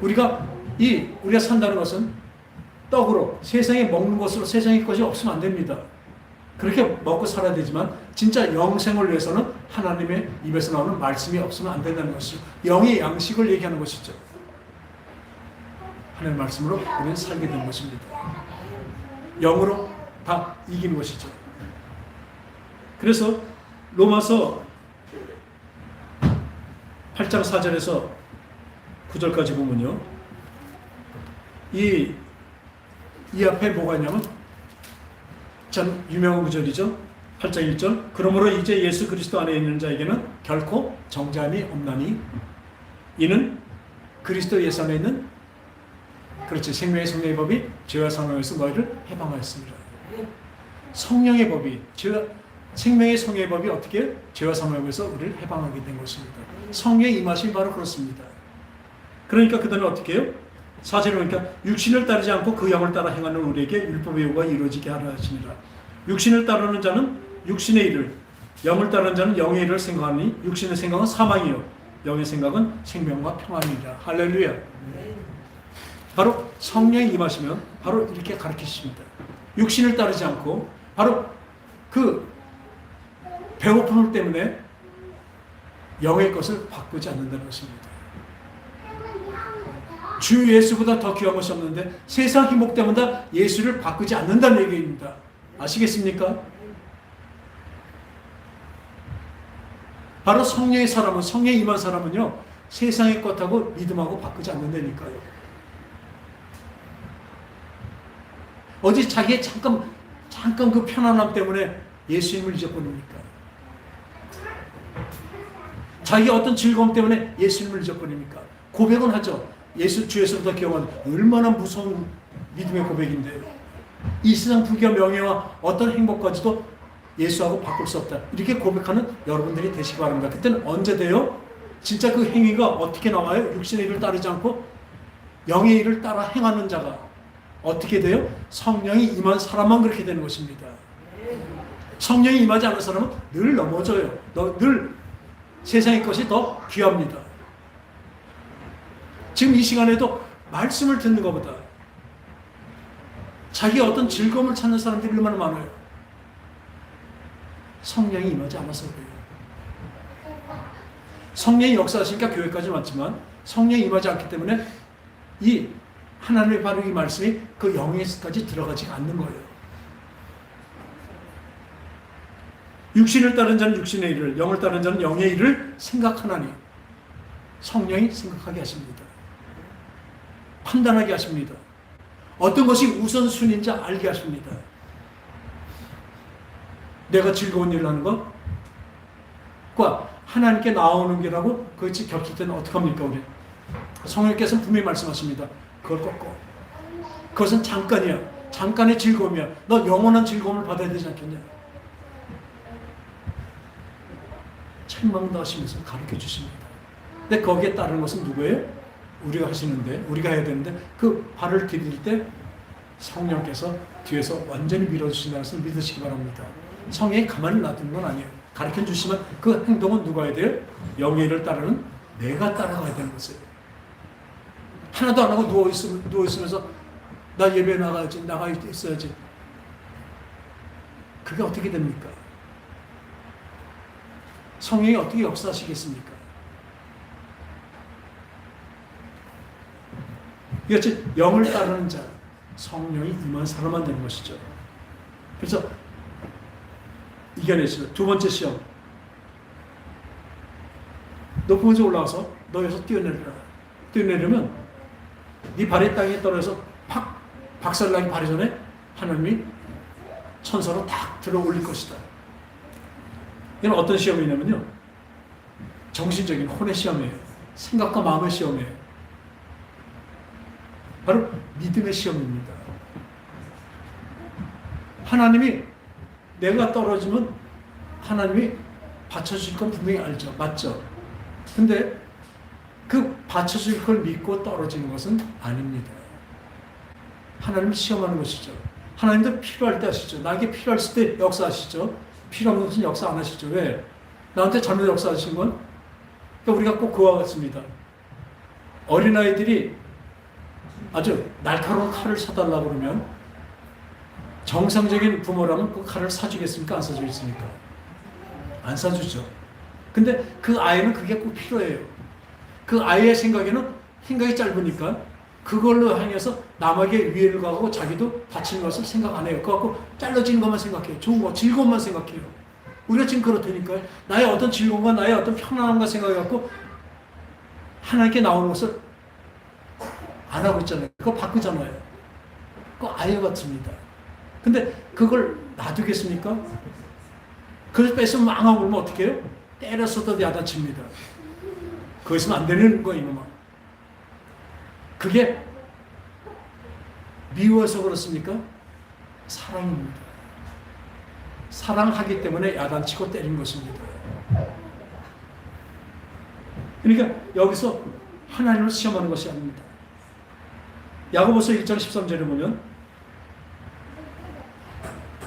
우리가 산다는 것은 떡으로, 세상에 먹는 것으로 세상의 것이 없으면 안 됩니다. 그렇게 먹고 살아야 되지만 진짜 영생을 위해서는 하나님의 입에서 나오는 말씀이 없으면 안 된다는 것이죠. 영의 양식을 얘기하는 것이죠. 하나님의 말씀으로 우리는 살게 되는 것입니다. 영으로 다 이기는 것이죠. 그래서 로마서 8장 4절에서 9절까지 보면요, 이 앞에 뭐가 있냐면 참 유명한 구절이죠. 8장 1절. 그러므로 이제 예수 그리스도 안에 있는 자에게는 결코 정죄함이 없나니 이는 그리스도 예수 안에 있는, 그렇지, 생명의 성령의 법이 죄와 사망에서 너희를 해방하였습니다. 성령의 법이, 생명의 성령의 법이 어떻게 해요? 죄와 사망에서 우리를 해방하게 된 것입니다. 성령의 임하심이 바로 그렇습니다. 그러니까 그들은 어떻게 해요? 4절에 보니까 육신을 따르지 않고 그 영을 따라 행하는 우리에게 율법의 요구가 이루어지게 하라 하시니라. 육신을 따르는 자는 육신의 일을, 영을 따르는 자는 영의 일을 생각하니 육신의 생각은 사망이요 영의 생각은 생명과 평안이라. 할렐루야. 바로 성령이 임하시면 바로 이렇게 가르치십니다. 육신을 따르지 않고 바로 그 배고픔 때문에 영의 것을 바꾸지 않는다는 것입니다. 주 예수보다 더 귀한 것이 없는데 세상 힘복 때문에 예수를 바꾸지 않는다는 얘기입니다. 아시겠습니까? 바로 성령의 사람은, 성령에 임한 사람은요, 세상의 것하고 믿음하고 바꾸지 않는다니까요. 어디 자기의 잠깐 그 편안함 때문에 예수님을 잊어버립니까? 자기의 어떤 즐거움 때문에 예수님을 잊어버립니까? 고백은 하죠. 주 예수보다 귀한, 얼마나 무서운 믿음의 고백인데요. 이 세상 부귀와 명예와 어떤 행복까지도 예수하고 바꿀 수 없다. 이렇게 고백하는 여러분들이 되시기 바랍니다. 그때는 언제 돼요? 진짜 그 행위가 어떻게 나와요? 육신의 일을 따르지 않고 영의 일을 따라 행하는 자가 어떻게 돼요? 성령이 임한 사람만 그렇게 되는 것입니다. 성령이 임하지 않은 사람은 늘 넘어져요. 늘 세상의 것이 더 귀합니다. 지금 이 시간에도 말씀을 듣는 것보다 자기의 어떤 즐거움을 찾는 사람들이 얼마나 많아요. 성령이 임하지 않아서 그래요. 성령이 역사하시니까 교회까지 왔지만 성령이 임하지 않기 때문에 이 하나님의 바로 이 말씀이 그 영에까지 들어가지 않는 거예요. 육신을 따른 자는 육신의 일을, 영을 따른 자는 영의 일을 생각하나니 성령이 생각하게 하십니다. 판단하게 하십니다. 어떤 것이 우선순위인지 알게 하십니다. 내가 즐거운 일을 하는 것과 하나님께 나오는 게라고 그것이 겹칠 때는 어떡합니까 우리? 성령께서는 분명히 말씀하십니다. 그걸 꺾고. 그것은 잠깐이야. 잠깐의 즐거움이야. 너 영원한 즐거움을 받아야 되지 않겠냐? 책망도 하시면서 가르쳐 주십니다. 근데 거기에 따르는 것은 누구예요? 우리가 하시는데, 우리가 해야 되는데 그 발을 디딜 때 성령께서 뒤에서 완전히 밀어주신다는 것을 믿으시기 바랍니다. 성령이 가만히 놔두는 건 아니에요. 가르쳐 주시면 그 행동은 누가 해야 돼요? 영의 일을 따르는 내가 따라가야 되는 것이에요. 하나도 안 하고 누워있으면서 나 예배 나가 있어야지. 그게 어떻게 됩니까? 성령이 어떻게 역사하시겠습니까? 이같이 영을 따르는 자, 성령이 임한 사람만 되는 것이죠. 그래서 이겨내시죠. 두 번째 시험. 높은 곳에 올라와서 너 여기서 뛰어내려면 네 발이 땅에 떨어져서 팍 박살나기 바로 전에 하나님이 천사로 딱 들어 올릴 것이다. 이건 어떤 시험이냐면요, 정신적인 혼의 시험이에요. 생각과 마음의 시험이에요. 바로 믿음의 시험입니다. 하나님이 내가 떨어지면 하나님이 받쳐줄 건 분명히 알죠. 맞죠? 근데 그 받쳐줄 걸 믿고 떨어지는 것은 아닙니다. 하나님이 시험하는 것이죠. 하나님도 필요할 때 하시죠. 나에게 필요할 때 역사하시죠. 필요 없는 것은 역사 안 하시죠. 왜? 나한테 잘못 역사하신 건, 그러니까 우리가 꼭 그와 같습니다. 어린아이들이 아주 날카로운 칼을 사달라고 그러면 정상적인 부모라면 그 칼을 사주겠습니까? 안 사주겠습니까? 안 사주죠. 근데 그 아이는 그게 꼭 필요해요. 그 아이의 생각에는 생각이 짧으니까 그걸로 향해서 남에게 위해를 가고 자기도 다치는 것을 생각 안 해요. 그거 갖고 잘라지는 것만 생각해요. 좋은 거, 즐거움만 생각해요. 우리가 지금 그렇다니까요. 나의 어떤 즐거움과 나의 어떤 편안함과 생각해갖고 하나님께 나오는 것을 안 하고 있잖아요. 그거 바꾸잖아요. 그거 아이와 같습니다. 근데 그걸 놔두겠습니까? 그걸 뺏으면 망하고 그러면 어떻게 해요? 때려서도 야단칩니다. 그거 있으면 안 되는 거예요, 이놈아. 그게 미워서 그렇습니까? 사랑입니다. 사랑하기 때문에 야단치고 때린 것입니다. 그러니까 여기서 하나님을 시험하는 것이 아닙니다. 야고보서 1장 13절에 보면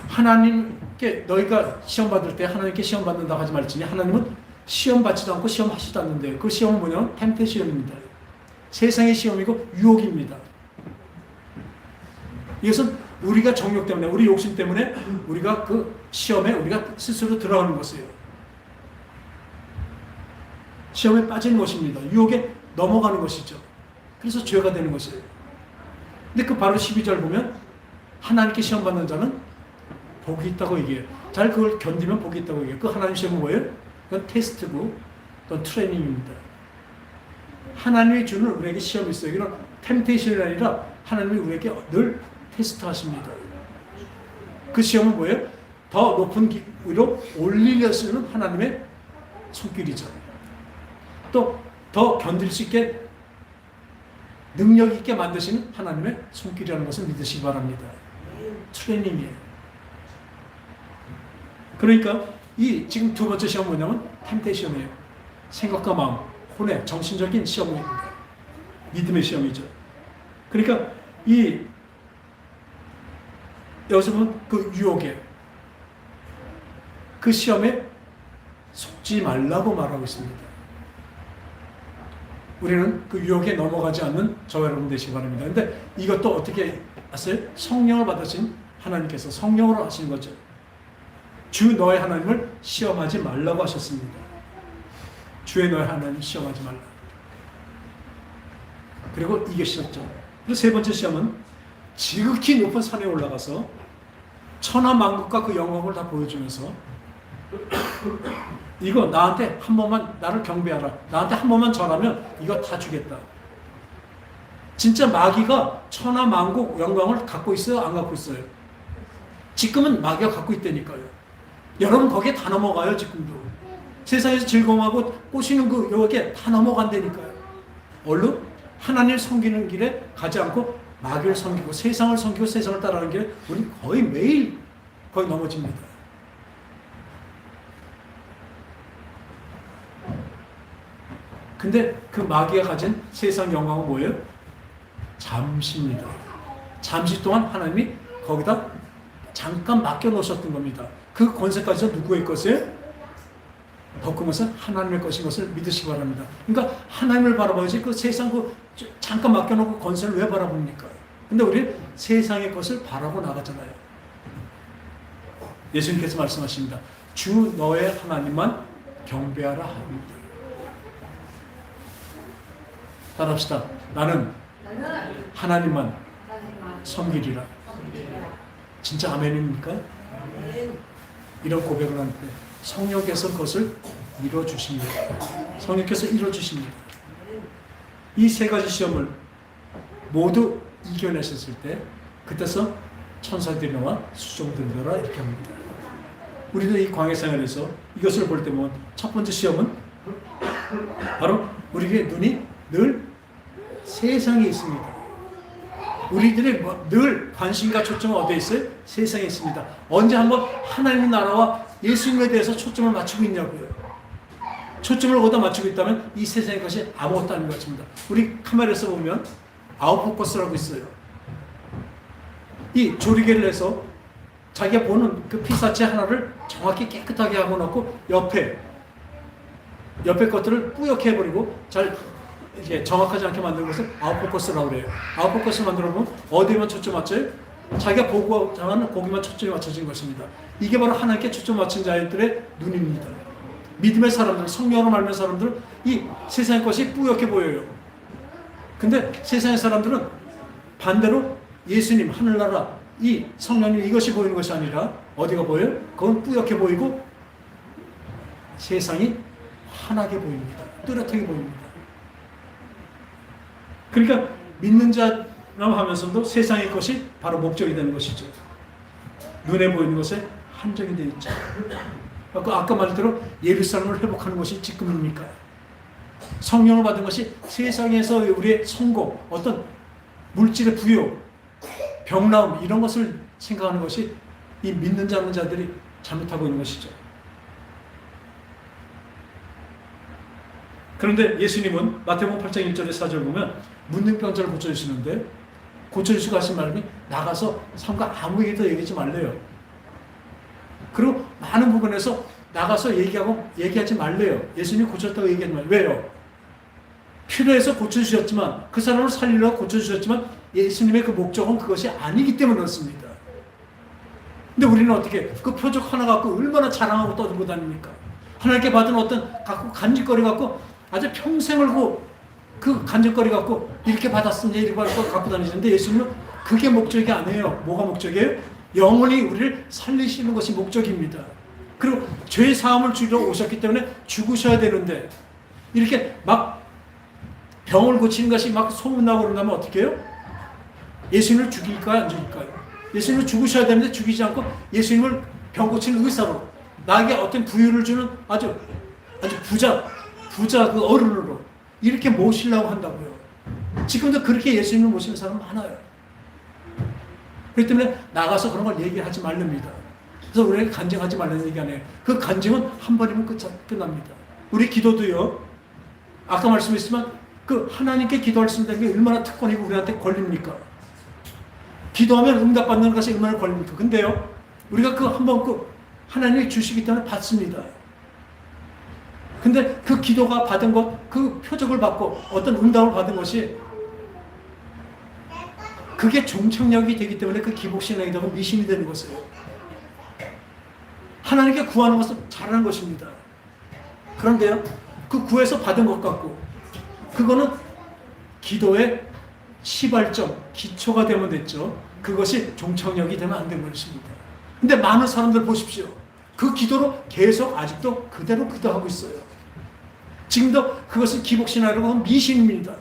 하나님께 너희가 시험 받을 때 하나님께 시험 받는다고 하지 말지니 하나님은 시험 받지도 않고 시험하시도 않는데 그 시험은 뭐냐면 템테이션입니다. 세상의 시험이고 유혹입니다. 이것은 우리가 정욕 때문에 우리 욕심 때문에 우리가 그 시험에 우리가 스스로 들어가는 것이에요. 시험에 빠지는 것입니다. 유혹에 넘어가는 것이죠. 그래서 죄가 되는 것이에요. 근데 그 바로 12절 보면 하나님께 시험 받는 자는 복이 있다고 얘기해요. 잘 그걸 견디면 복이 있다고 얘기해요. 그 하나님 시험은 뭐예요? 그건 테스트고 또 트레이닝입니다. 하나님이 주는 우리에게 시험이 있어요. 이건 템테이션이 아니라 하나님이 우리에게 늘 테스트하십니다. 그 시험은 뭐예요? 더 높은 위로 올리려 쓰는 하나님의 손길이죠. 또 더 견딜 수 있게 능력 있게 만드시는 하나님의 손길이라는 것을 믿으시기 바랍니다. 트레이닝이에요. 그러니까 이 지금 두 번째 시험은 뭐냐면 템테이션이에요. 생각과 마음, 혼의 정신적인 시험입니다. 믿음의 시험이죠. 그러니까 이 여기서 보면 그 유혹에 그 시험에 속지 말라고 말하고 있습니다. 우리는 그 유혹에 넘어가지 않는 저와 여러분 되시기 바랍니다. 근데 이것도 어떻게 하세요? 성령을 받으신 하나님께서 성령으로 하시는 거죠. 주 너의 하나님을 시험하지 말라고 하셨습니다. 주의 너의 하나님 시험하지 말라. 그리고 이기셨죠. 그리고 세 번째 시험은 지극히 높은 산에 올라가서 천하만국과 그 영광을 다 보여주면서 이거 나한테 한 번만 나를 경배하라. 나한테 한 번만 절하면 이거 다 주겠다. 진짜 마귀가 천하만국 영광을 갖고 있어요? 안 갖고 있어요? 지금은 마귀가 갖고 있다니까요. 여러분 거기에 다 넘어가요. 지금도. 세상에서 즐거움하고 꼬시는 그 여기에 다 넘어간다니까요. 얼른 하나님을 섬기는 길에 가지 않고 마귀를 섬기고 세상을 섬기고 세상을 따라가는 길에 우리 거의 매일 거의 넘어집니다. 근데 그 마귀가 가진 세상 영광은 뭐예요? 잠시입니다. 잠시 동안 하나님이 거기다 잠깐 맡겨놓으셨던 겁니다. 그 권세까지도 누구의 것이에요? 더 큰 것은 하나님의 것인 것을 믿으시기 바랍니다. 그러니까 하나님을 바라봐야지 그 세상 그 잠깐 맡겨놓고 권세를 왜 바라봅니까? 근데 우리 세상의 것을 바라고 나가잖아요. 예수님께서 말씀하십니다. 주 너의 하나님만 경배하라 합니다. 따라합시다. 나는 하나님만 섬기리라. 진짜 아멘입니까? 이런 고백을 할 때 성령께서 그것을 이루어주십니다. 성령께서 이루어주십니다. 이 세 가지 시험을 모두 이겨내셨을 때 그때서 천사들이 나와 수종들더라 이렇게 합니다. 우리도 이 광야 생활에서 이것을 볼 때 보면 첫 번째 시험은 바로 우리에게 눈이 늘 세상에 있습니다. 우리들의 늘 관심과 초점은 어디에 있어요? 세상에 있습니다. 언제 한번 하나님의 나라와 예수님에 대해서 초점을 맞추고 있냐고요. 초점을 거기다 맞추고 있다면 이 세상의 것이 아무것도 아닌 것 같습니다. 우리 카메라에서 보면 아웃포커스라고 있어요. 이 조리개를 해서 자기가 보는 그 피사체 하나를 정확히 깨끗하게 하고 놓고 옆에 것들을 뿌옇게 해버리고 잘 이렇게 정확하지 않게 만드는 것을 아웃포커스라고 그래요. 아웃포커스 만들어 보면 어디에만 초점 맞춰요? 자기가 보고자 하는 거기만 초점이 맞춰진 것입니다. 이게 바로 하나님께 초점 맞춘 자들의 눈입니다. 믿음의 사람들, 성령으로 말하는 사람들은 이 세상의 것이 뿌옇게 보여요. 근데 세상의 사람들은 반대로 예수님, 하늘나라, 이 성령님 이것이 보이는 것이 아니라 어디가 보여요? 그건 뿌옇게 보이고 세상이 환하게 보입니다. 뚜렷하게 보입니다. 그러니까 믿는 자라고 하면서도 세상의 것이 바로 목적이 되는 것이죠. 눈에 보이는 것에 한정이 되어 있죠. 아까 말대로 예루살렘을 회복하는 것이 지금입니까? 성령을 받은 것이 세상에서 우리의 성공, 어떤 물질의 부여, 병나움 이런 것을 생각하는 것이 이 믿는 자들이 잘못하고 있는 것이죠. 그런데 예수님은 마태복음 8장 1절에 4절 보면 문둥병자를 고쳐주시는데 고쳐주시고 하신 말씀이 나가서 삼가 아무에게도 얘기하지 말래요. 그리고 많은 부분에서 나가서 얘기하지 말래요. 예수님이 고쳤다고 얘기하지 말래요. 왜요? 필요해서 고쳐주셨지만 그 사람을 살리려고 고쳐주셨지만 예수님의 그 목적은 그것이 아니기 때문에 그렇습니다. 근데 우리는 어떻게 그 표적 하나 갖고 얼마나 자랑하고 떠들고 다닙니까? 하나님께 받은 어떤 갖고 간직거리 갖고 아주 평생을 그 간직거리 갖고 이렇게 받았으니 이렇게 갖고 다니시는데 예수님은 그게 목적이 아니에요. 뭐가 목적이에요? 영원히 우리를 살리시는 것이 목적입니다. 그리고 죄 사함을 주려 오셨기 때문에 죽으셔야 되는데 이렇게 막 병을 고치는 것이 막 소문나고 그런다면 어떻게 해요? 예수님을 죽일까요? 안 죽일까요? 예수님을 죽으셔야 되는데 죽이지 않고 예수님을 병 고치는 의사로 나에게 어떤 부유를 주는 아주 부자 그 어른으로 이렇게 모시려고 한다고요. 지금도 그렇게 예수님을 모시는 사람 많아요. 그렇기 때문에 나가서 그런 걸 얘기하지 말랍니다. 그래서 우리에게 간증하지 말라는 얘기 아니에요. 그 간증은 한 번이면 끝납니다. 우리 기도도요. 아까 말씀했지만 그 하나님께 기도할 수 있는 게 얼마나 특권이고 우리한테 걸립니까? 기도하면 응답받는 것이 얼마나 걸립니까? 근데요. 우리가 한번 하나님이 주시기 때문에 받습니다. 근데 그 기도가 받은 것, 그 표적을 받고 어떤 응답을 받은 것이 그게 종착역이 되기 때문에 그 기복신앙이 되고 미신이 되는 것이에요. 하나님께 구하는 것은 잘하는 것입니다. 그런데요, 그 구해서 받은 것 같고 그거는 기도의 시발점, 기초가 되면 됐죠. 그것이 종착역이 되면 안 되는 것입니다. 근데 많은 사람들 보십시오. 그 기도로 계속 아직도 그대로 기도하고 있어요. 지금도 그것을 기복신앙이라고 하면 미신입니다.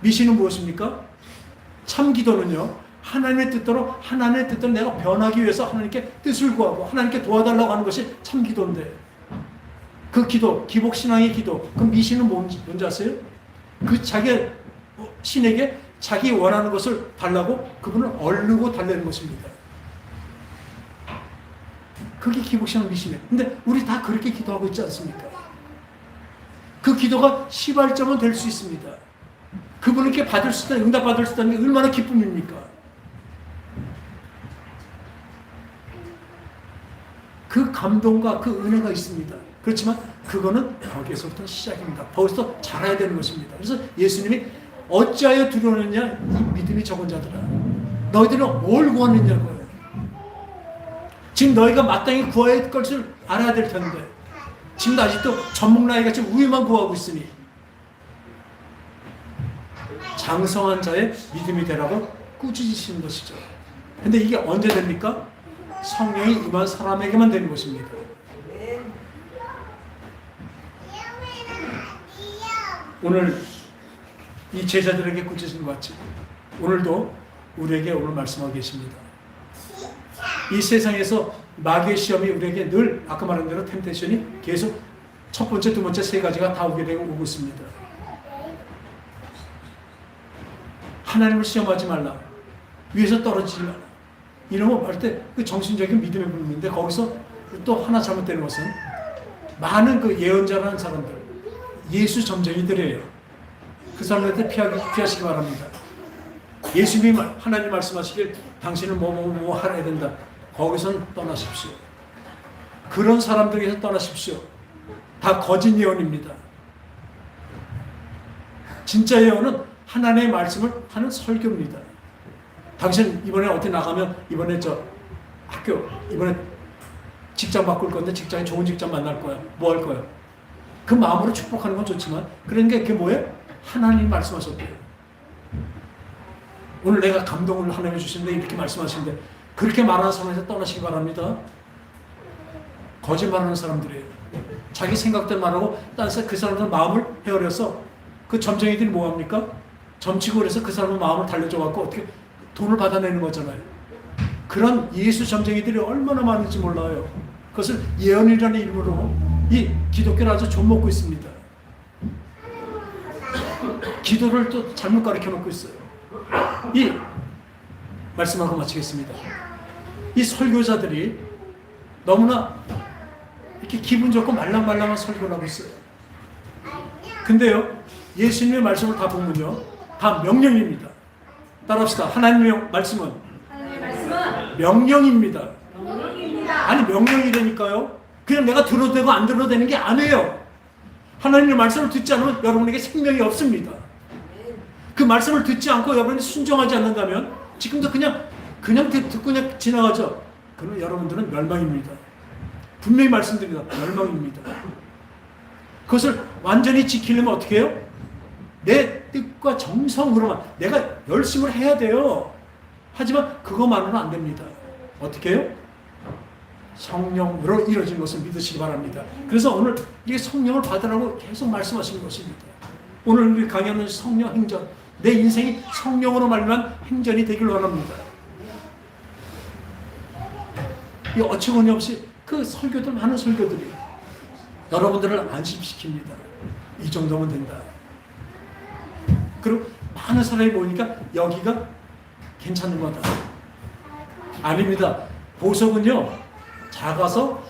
미신은 무엇입니까? 참 기도는요. 하나님의 뜻대로 내가 변하기 위해서 하나님께 뜻을 구하고 하나님께 도와달라고 하는 것이 참 기도인데 그 기도, 기복신앙의 기도, 그 미신은 뭔지 아세요? 그 자기 신에게 자기 원하는 것을 달라고 그분을 얼르고 달래는 것입니다. 그게 기복신앙 미신이에요. 근데 우리 다 그렇게 기도하고 있지 않습니까? 그 기도가 시발점은 될 수 있습니다. 그분께 받을 수 있다는, 응답받을 수 있다는 게 얼마나 기쁨입니까? 그 감동과 그 은혜가 있습니다. 그렇지만 그거는 거기에서부터 시작입니다. 거기서 자라야 되는 것입니다. 그래서 예수님이 어찌하여 두려워하느냐 이 믿음이 적은 자들아 너희들은 뭘 구하느냐고요. 지금 너희가 마땅히 구해야 할 것을 알아야 될 텐데 지금도 아직도 전목나이같이 우유만 구하고 있으니 장성한 자의 믿음이 되라고 꾸짖으시는 것이죠. 근데 이게 언제 됩니까? 성령이 임한 사람에게만 되는 것입니다. 오늘 이 제자들에게 꾸짖은 것 같이 오늘도 우리에게 오늘 말씀하고 계십니다. 이 세상에서 마귀의 시험이 우리에게 늘 아까 말한 대로 템테이션이 계속 첫 번째, 두 번째 세 가지가 다 오게 되고 오고 있습니다. 하나님을 시험하지 말라. 위에서 떨어지지 말라. 이런 거 할 때 그 정신적인 믿음에 부르는데 거기서 또 하나 잘못되는 것은 많은 그 예언자라는 사람들, 예수 점쟁이들이에요. 그 사람들한테 피하시기 바랍니다. 예수님이 하나님 말씀하시길 당신은 뭐 하라 된다. 거기선 떠나십시오. 그런 사람들에게서 떠나십시오. 다 거짓 예언입니다. 진짜 예언은 하나님의 말씀을 하는 설교입니다. 당신 이번에 어디 나가면 이번에 저 학교 이번에 직장 바꿀 건데 직장에 좋은 직장 만날 거야. 뭐 할 거야? 그 마음으로 축복하는 건 좋지만 그러니까 그게 뭐예요? 하나님 말씀하셨대요. 오늘 내가 감동을 하나님 주시는데 이렇게 말씀하시는데 그렇게 말하는 사람에서 떠나시기 바랍니다. 거짓말하는 사람들이에요. 자기 생각대로 말하고 딴 그 사람들 마음을 헤아려서 그 점쟁이들이 뭐합니까? 점치고 그래서 그 사람의 마음을 달래줘갖고 어떻게 돈을 받아내는 거잖아요. 그런 예수 점쟁이들이 얼마나 많은지 몰라요. 그것을 예언이라는 이름으로 이 기독교를 아주 좀먹고 있습니다. 기도를 또 잘못 가르쳐 놓고 있어요. 이 말씀하고 마치겠습니다. 이 설교자들이 너무나 이렇게 기분 좋고 말랑말랑한 설교를 하고 있어요. 근데요, 예수님의 말씀을 다 보면요, 다 명령입니다. 따라합시다. 하나님의 말씀은 명령입니다. 아니 명령이라니까요. 그냥 내가 들어도 되고 안 들어도 되는 게 아니에요. 하나님의 말씀을 듣지 않으면 여러분에게 생명이 없습니다. 그 말씀을 듣지 않고 여러분이 순종하지 않는다면 지금도 그냥 듣고 그냥 지나가죠. 그러면 여러분들은 멸망입니다. 분명히 말씀드립니다. 멸망입니다. 그것을 완전히 지키려면 어떻게 해요? 내 뜻과 정성으로만 내가 열심을 해야 돼요. 하지만 그것만으로는 안 됩니다. 어떻게 해요? 성령으로 이루어진 것을 믿으시기 바랍니다. 그래서 오늘 이게 성령을 받으라고 계속 말씀하시는 것입니다. 오늘 우리 강의하는 성령 행전, 내 인생이 성령으로 말미암은 행전이 되길 원합니다. 이 어처구니 없이 그 설교들 많은 설교들이 여러분들을 안심시킵니다. 이 정도면 된다. 그리고 많은 사람이 모이니까 여기가 괜찮은 거다. 아닙니다. 보석은요 작아서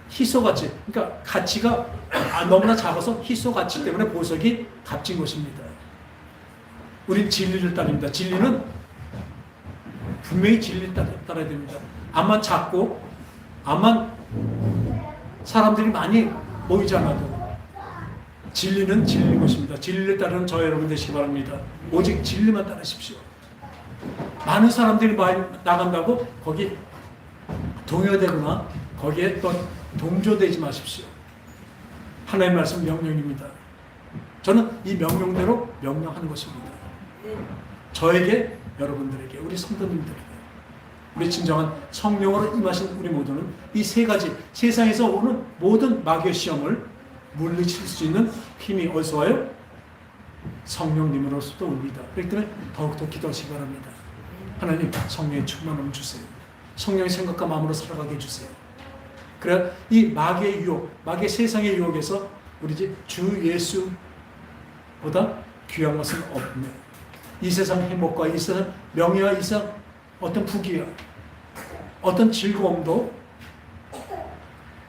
희소같이, 그러니까 가치가 너무나 작아서 희소가치 때문에 보석이 값진 것입니다. 우린 진리를 따릅니다. 진리는 분명히 진리를 따라야 됩니다. 암만 작고 암만 사람들이 많이 모이지 않아도 진리는 진리인 것입니다. 진리를 따르는 저 여러분 되시기 바랍니다. 오직 진리만 따르십시오. 많은 사람들이 많이 나간다고 거기 동요되거나 거기에 또 동조되지 마십시오. 하나님의 말씀 명령입니다. 저는 이 명령대로 명령하는 것입니다. 저에게, 여러분들에게, 우리 성도님들에게, 우리 진정한 성령으로 임하신 우리 모두는 이 세 가지 세상에서 오는 모든 마귀의 시험을 물리칠 수 있는 힘이 어디서 와요? 성령님으로서도 옵니다. 그렇기 때문에 더욱더 기도하시기 바랍니다. 하나님, 성령의 충만함을 주세요. 성령의 생각과 마음으로 살아가게 해주세요. 그래야 이 마귀의 유혹, 마귀의 세상의 유혹에서 우리 주 예수보다 귀한 것은 없네. 이 세상 행복과 이 세상 명예와 이 세상 어떤 부귀와 어떤 즐거움도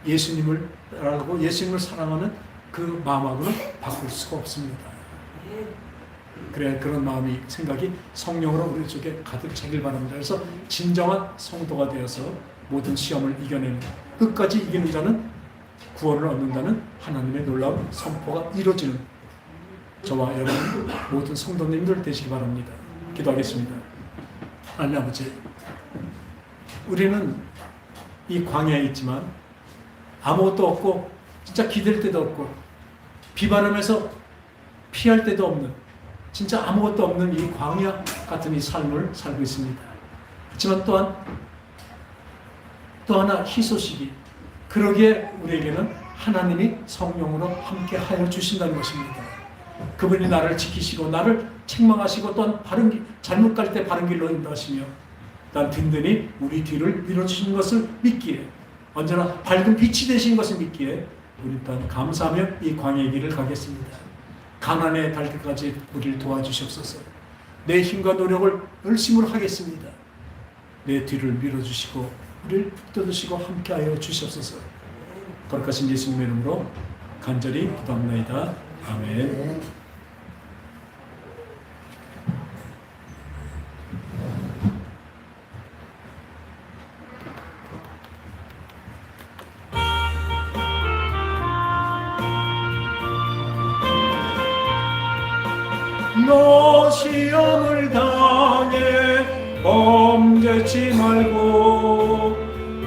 예수님을 따라가고 예수님을 사랑하는 그 마음하고는 바꿀 수가 없습니다. 그래야 그런 마음이, 생각이 성령으로 우리 속에 가득 차길 바랍니다. 그래서 진정한 성도가 되어서 모든 시험을 이겨내는, 끝까지 이기는 자는 구원을 얻는다는 하나님의 놀라운 선포가 이루어지는 저와 여러분 모든 성도님들 되시기 바랍니다. 기도하겠습니다. 하나님 아버지, 우리는 이 광야에 있지만 아무것도 없고 진짜 기댈 데도 없고 비바람에서 피할 데도 없는 진짜 아무것도 없는 이 광야 같은 이 삶을 살고 있습니다. 하지만 또한 또 하나 희소식이, 그러기에 우리에게는 하나님이 성령으로 함께 하여 주신다는 것입니다. 그분이 나를 지키시고 나를 책망하시고 또한 잘못 갈 때 바른 길로 인도하시며 또한 든든히 우리 뒤를 밀어주시는 것을 믿기에 언제나 밝은 빛이 되신 것을 믿기에 우리 또한 감사하며 이 광야의 길을 가겠습니다. 가나안에 갈 때까지 우리를 도와주시옵소서. 내 힘과 노력을 열심으로 하겠습니다. 내 뒤를 밀어주시고 우리를 붙들으시고 함께하여 주시옵소서. 거룩하신 예수님의 이름으로 간절히 기도합나이다. 아멘. 너 시험을 당해 범죄치 말고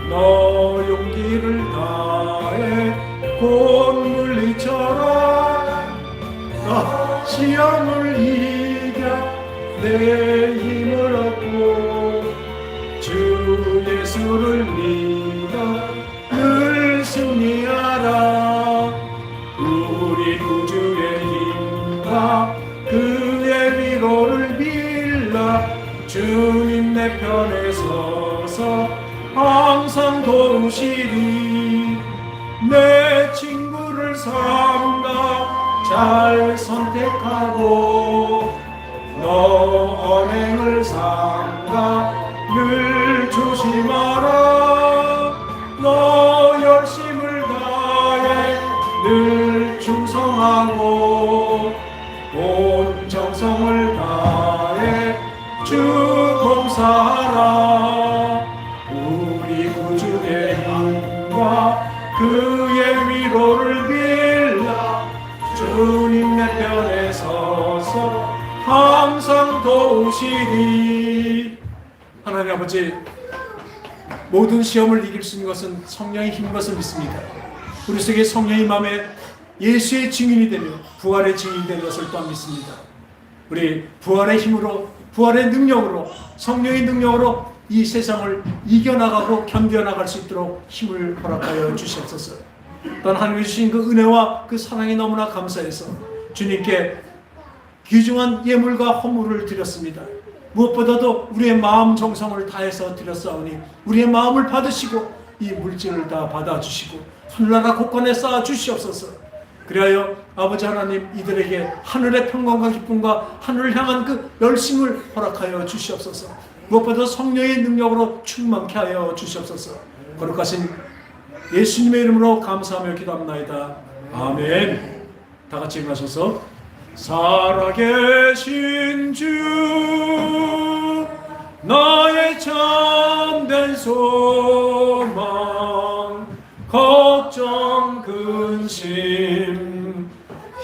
너 용기를 다해 곧 물리쳐라. 너 시험을 이겨 내 힘을 얻고 주 예수를 믿어 늘 승리하라. 우리 구주의 힘과 그의 위로를 빌라. 주님 내 편에 서서 항상 도우시리. 내 친구를 삼가 잘 선택하고 너 언행을 삼가 늘 조심하라. 너 열심을 다해 늘 충성하고 온 정성을 다해 주 봉사하라. 우리 구주의 힘과 그의 위로를 빌라. 주님 내 편에 서서 항상 도우시리. 하나님 아버지, 모든 시험을 이길 수 있는 것은 성령의 힘인 것을 믿습니다. 우리 속에 성령의 마음에 예수의 증인이 되며 부활의 증인이 되는 것을 또한 믿습니다. 우리 부활의 힘으로, 부활의 능력으로, 성령의 능력으로 이 세상을 이겨나가고 견뎌나갈 수 있도록 힘을 허락하여 주시옵소서. 또한 하나님이 주신 그 은혜와 그 사랑이 너무나 감사해서 주님께 귀중한 예물과 헌물을 드렸습니다. 무엇보다도 우리의 마음 정성을 다해서 드렸사오니 우리의 마음을 받으시고 이 물질을 다 받아주시고 하늘나라 곳간에 쌓아 주시옵소서. 그리하여 아버지 하나님, 이들에게 하늘의 평강과 기쁨과 하늘을 향한 그 열심을 허락하여 주시옵소서. 무엇보다 성령의 능력으로 충만케 하여 주시옵소서. 거룩하신 예수님의 이름으로 감사하며 기도합나이다. 아멘. 다 같이 일어나셔서 살아계신 주 나의 참된 소망 걱정 근심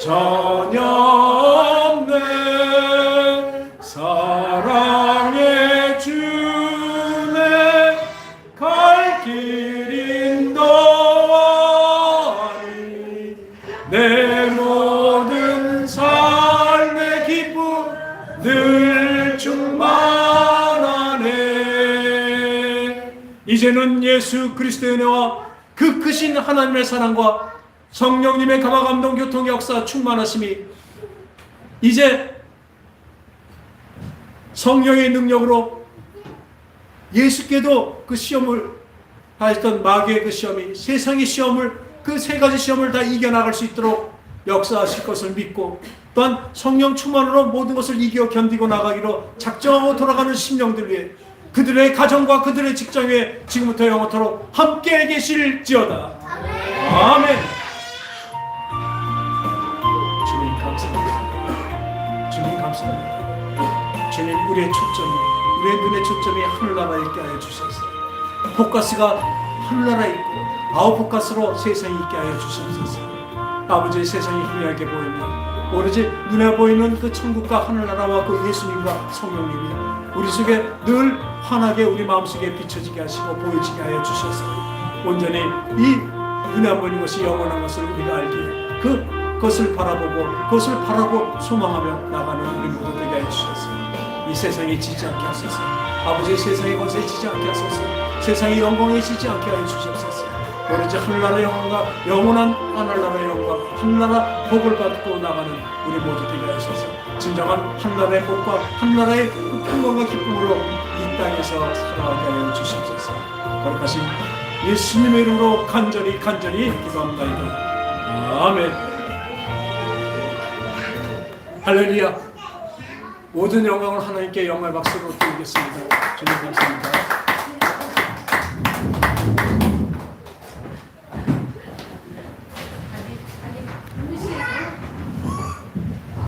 전혀 없네. 사랑의 주내 갈 길 인도하니 내 모든 삶의 기쁨 늘 충만하네. 이제는 예수 그리스도의 은혜와 그 크신 하나님의 사랑과 성령님의 감화감동 교통 역사 충만하심이 이제 성령의 능력으로 예수께도 그 시험을 하였던 마귀의 그 시험이 세상의 시험을 그 세 가지 시험을 다 이겨나갈 수 있도록 역사하실 것을 믿고 또한 성령 충만으로 모든 것을 이겨 견디고 나가기로 작정하고 돌아가는 심령들 위해 그들의 가정과 그들의 직장 위에 지금부터 영원토록 함께 계실지어다. 아멘. 주님 감사합니다. 주님 감사합니다. 주님, 우리의 초점이, 우리의 눈의 초점이 하늘나라에 있게 하여 주셔서 포커스가 하늘나라에 있고 아웃포커스로 세상에 있게 하여 주시옵소서. 아버지, 세상이 희미하게 보이면 오로지 눈에 보이는 그 천국과 하늘나라와 그 예수님과 성령님이 우리 속에 늘 환하게 우리 마음속에 비춰지게 하시고 보여지게 하여 주셔서 온전히 이 눈에 안 보이는 것이 영원한 것을 우리가 알기에 그것을 바라보고 그것을 바라고 소망하며 나가는 우리 모두 되게 하여 주셔서 이 세상에 지지 않게 하소서. 아버지, 세상의 것에 지지 않게 하소서. 세상의 영광에 지지 않게 하여 주시옵소서. 오로지 하늘나라의 영광과 영원한 하늘나라의 영광, 하늘나라 복을 받고 나가는 우리 모두 되게 하소서. 진정한 하늘나라의 복과 하늘나라의 평강과 기쁨으로 이 땅에서 살아가게 하여 주시옵소서. 거룩하신 예수님의 이름으로 간절히 기도합니다. 아멘. 할렐루야. 모든 영광을 하나님께 영광의 박수로 드리겠습니다. 주님 감사합니다.